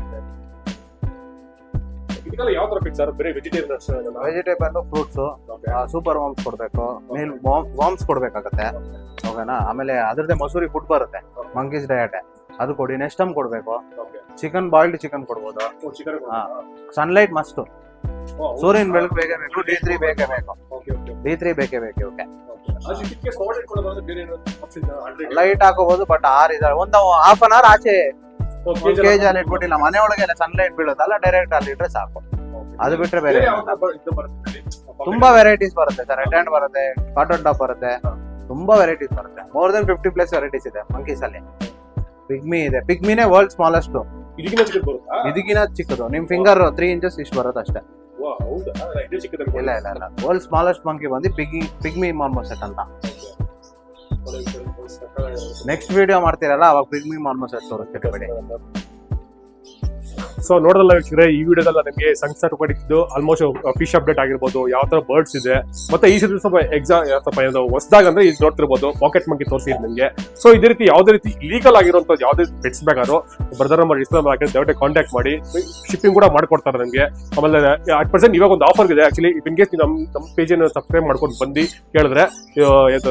ಇದಕ್ಕೆಲ್ಲ ಯಾವ ತರ ಫಿಕ್ಸ್ ಸರ್? ಬರೀ vegetarian? Vegetable, fruits, super worms ಕೊಡ್ಬೇಕು, ಮೇಲ್ ವಾಮ್ಸ್ ಕೊಡ್ಬೇಕಾಗತ್ತೆ. ಓಕೆನಾ? ಆಮೇಲೆ ಅದ್ರದ್ದೇ ಮಸೂರಿ ಫುಡ್ ಬರುತ್ತೆ, ಮಂಕೀಸ್ ಡಯಟ್, ಅದು ಕೊಡಿ. ನೆಕ್ಸ್ಟ್ ಕೊಡ್ಬೇಕು. ಚಿಕನ್, ಬಾಯ್ಲ್ಡ್ ಚಿಕನ್ ಕೊಡ್ಬೋದು. Sunlight must. ಸೂರ್ಯನ ಬೆಳಕು ಬೇಕೇ ಬೇಕು. D3 ಬೇಕೇ ಬೇಕು. D3 ಬೇಕೇ ಬೇಕು. ಓಕೆ, ಲೈಟ್ ಹಾಕೋಬಹುದು, ಬಟ್ ಒಂದು ಹಾಫ್ ಅನ್ ಅವರ್ ಆಚೆ ಕೇಜ್ ಅಲ್ಲಿ ಇಟ್ಬಿಟ್ಟಿಲ್ಲ, ಮನೆ ಒಳಗೆಲ್ಲ ಸನ್ಲೈಟ್ ಬೀಳುತ್ತಲ್ಲ, ಡೈರೆಕ್ಟ್ ಅಲ್ಲಿ ಇಟ್ರೆ ಸಾಕು. ಅದು ಬಿಟ್ರೆ ಬೇರೆ ತುಂಬಾ ವೆರೈಟೀಸ್ ಬರುತ್ತೆ ಸರ್. ರೆಡ್ ಹ್ಯಾಂಡ್ ಬರುತ್ತೆ, ಕಾಟನ್ ಟಾಪ್ ಬರುತ್ತೆ, ತುಂಬಾ ವೆರೈಟೀಸ್ ಬರುತ್ತೆ. ಮೋರ್ ದನ್ 50+ ವೆರೈಟೀಸ್ ಇದೆ ಮಂಕೀಸ್ ಅಲ್ಲಿ. ಪಿಗ್ಮಿ ಇದೆ, ಪಿಗ್ಮಿನೇ ವರ್ಲ್ಡ್ ಸ್ಮಾಲೆಸ್ಟ್. ಇದಕ್ಕಿಂತ ಚಿಕ್ಕದು, ನಿಮ್ ಫಿಂಗರ್ 3 ಇಂಚಸ್ ಇಷ್ಟು ಬರುತ್ತೆ ಅಷ್ಟೇ. ಇಲ್ಲ ಇಲ್ಲ ಇಲ್ಲ, ವರ್ಲ್ಡ್ ಸ್ಮಾಲೆಸ್ಟ್ ಮಂಕಿ ಬಂದು ಪಿಗ್ಮಿ ಮಾರ್ಮೋ ಸೆಟ್ ಅಂತ. ನೆಕ್ಸ್ಟ್ ವಿಡಿಯೋ ಮಾಡ್ತೀರಲ್ಲ ಅವಾಗ ಪಿಗ್ಮಿ ಮಾರ್ಮೋ ಸೆಟ್ ತೋರಿಸ್ತೀವಿ. ಸೊ ನೋಡೋದಲ್ಲ ವೀಕ್ಷಕರೇ, ಈ ವಿಡಿಯೋದಲ್ಲ ನಿಮಗೆ ಸಂಸ್ಥೆ ಪಡಿದ್ದು ಆಲ್ಮೋಸ್ಟ್ ಫಿಶ್ ಅಪ್ಡೇಟ್ ಆಗಿರ್ಬೋದು, ಯಾವ ತರ ಬರ್ಡ್ಸ್ ಇದೆ, ಮತ್ತೆ ಈ ಸತಿ ಸ್ವಲ್ಪ ಹೊಸದಾಗ ಅಂದ್ರೆ ಇದು ನೋಡ್ತಿರ್ಬೋದು ಪಾಕೆಟ್ ಮಂಕಿ ತೋರಿಸಿದ್ ನಿಮಗೆ. ಸೊ ಇದೇ ರೀತಿ ಯಾವುದೇ ರೀತಿ ಇಲೀಗಲ್ ಆಗಿರುವಂತದ್ದು ಯಾವುದೇ ಪೆಟ್ಸ್ ಬೇಕಾದ್ರು ಬ್ರದರ್ ನಂಬರ್ ಇಸ್ಲಾಮ್ ಹಾಕಿ ದಯವಿಟ್ಟು ಕಾಂಟ್ಯಾಕ್ಟ್ ಮಾಡಿ, ಶಿಪ್ಪಿಂಗ್ ಕೂಡ ಮಾಡ್ಕೊಡ್ತಾರೆ ನಿಮಗೆ. ಆಮೇಲೆ ಅಟ್ ಪ್ರೆಸೆಂಟ್ ಇವಾಗ ಒಂದು ಆಫರ್ ಇದೆ ಆಕ್ಚುಲಿ. ಇನ್ ಕೇಸ್ ನಮ್ಮ ಪೇಜ್ ಅನ್ನು ಸಬ್ಸ್ಕ್ರೈಬ್ ಮಾಡ್ಕೊಂಡು ಬಂದು ಕೇಳಿದ್ರೆ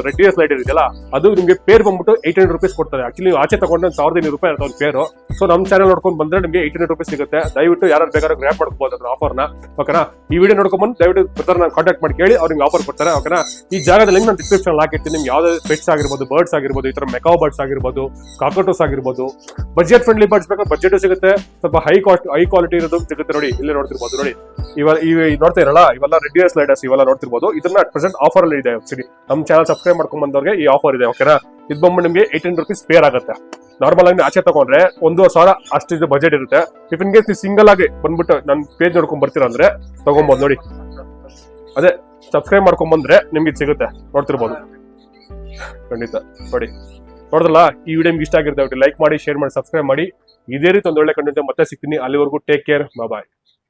ರೆಡ್ ಸ್ಲೈಡರ್ ಇದೆಯಲ್ಲ, ಅದು ನಿಮಗೆ ಪೇರ್ ಬಂದ್ಬಿಟ್ಟು 800 rupees ಕೊಡ್ತಾರೆ. ಆಕ್ಚುಲಿ ನೀವು ಆಚೆ ತಗೊಂಡು 1500 ರೂಪಾಯಿ ಇರುತ್ತೆ ಒಂದು ಪೇರು. ಸೊ ನಮ್ಮ ಚಾನಲ್ ನೋಡ್ಕೊಂಡು ಬಂದ್ರೆ ನಿಮಗೆ 800 rupees ಸಿಗುತ್ತೆ. ದಯವಿಟ್ಟು ಯಾರು ಬೇಕಾದ್ರೂ ಗ್ರ್ಯಾಬ್ ಮಾಡ್ಕೋಬಹುದು ಅದ್ರ ಆಫರ್ನ. ಓಕೆನಾ? ಈ ವಿಡಿಯೋ ನೋಡ್ಕೊಂಡ್ಬಂದು ದಯವಿಟ್ಟು ಬ್ರದರ್ ಕಾಂಟ್ಯಾಕ್ಟ್ ಮಾಡಿ ಕೇಳಿ, ಅವ್ರಿಗೆ ಆಫರ್ ಕೊಡ್ತಾರೆ. ಓಕೆನಾ? ಈ ಜಾಗದಲ್ಲಿ ನಾನು ಡಿಸ್ಕ್ರಿಪ್ಷನ್ ಹಾಕಿರ್ತೀನಿ. ನಿಮ್ಗೆ ಯಾವ್ದು ಪೆಟ್ಸ್ ಆಗಿರ್ಬೋದು, ಬರ್ಡ್ಸ್ ಆಗಿರ್ಬೋದು, ಈ ತರ ಮೆಕಾವ್ ಬರ್ಡ್ಸ್ ಆಗಿರ್ಬೋದು, ಕಾಕಟೋಸ್ ಆಗಿರ್ಬೋದು, ಬಜೆಟ್ ಫ್ರೆಂಡ್ಲಿ ಬರ್ಡ್ಸ್ ಬೇಕಾದ್ರೆ ಬಜೆಟ್ ಸಿಗುತ್ತೆ, ಸ್ವಲ್ಪ ಹೈ ಕ್ವಾಲಿಟಿ ಇರೋದು ಸಿಗುತ್ತೆ. ನೋಡಿ ಇಲ್ಲೇ ನೋಡ್ತಿರ್ಬೋದು. ನೋಡಿ ನೋಡ್ತಾ ಇರಲ್ಲ, ಇವೆಲ್ಲ ರೆಡ್ ಇಯರ್ ಸ್ಲೈಡರ್ಸ್ ಇವೆಲ್ಲ ನೋಡ್ತಿರ್ಬೋದು. ಇದನ್ನ ಅಟ್ ಪ್ರೆಸೆಂಟ್ ಆಫರ್ ಅಲ್ಲಿ ಇದೆ. ಆಕ್ಚುಲಿ ನಮ್ಮ ಚಾನಲ್ ಸಬ್ಸ್ಕ್ರೈಬ್ ಮಾಡ್ಕೊಂಡ್ ಬಂದವ್ರಿಗೆ ಈ ಆಫರ್ ಇದೆ. ಓಕೆನಾ? ಇದು ಬಂದ್ಬಿಟ್ಟು ನಿಮಗೆ 800 rupees ಪೇರ್ ಆಗುತ್ತೆ. ನಾರ್ಮಲ್ ಆಗಿ ಆಚೆ ತಗೊಂಡ್ರೆ 1,000 ಅಷ್ಟು ಬಜೆಟ್ ಇರುತ್ತೆ. ಇಫ್ ಇನ್ ಕೇಸ್ ನೀವು ಸಿಂಗಲ್ ಆಗಿ ಬಂದ್ಬಿಟ್ಟು ನನ್ನ ಪೇಜ್ ನೋಡ್ಕೊಂಡ್ ಬರ್ತೀರ ಅಂದ್ರೆ ತಗೊಂಬೋದು. ನೋಡಿ ಅದೇ ಸಬ್ಸ್ಕ್ರೈಬ್ ಮಾಡ್ಕೊಂಡ್ ಬಂದ್ರೆ ನಿಮ್ಗೆ ಇದು ಸಿಗುತ್ತೆ. ನೋಡ್ತಿರ್ಬೋದು ಖಂಡಿತ. ನೋಡಿ ನೋಡಿದ್ರಲ್ಲ, ಈ ವಿಡಿಯೋ ನಿಮ್ಗೆ ಇಷ್ಟ ಆಗಿರುತ್ತೆ ಲೈಕ್ ಮಾಡಿ, ಶೇರ್ ಮಾಡಿ, ಸಬ್ಸ್ಕ್ರೈಬ್ ಮಾಡಿ. ಇದೇ ರೀತಿ ಒಂದು ಒಳ್ಳೆ ಕಂಟೆಂಟ್ ಮತ್ತೆ ಸಿಗ್ತೀನಿ. ಅಲ್ಲಿವರೆಗೂ ಟೇಕ್ ಕೇರ್, ಬಾಯ್.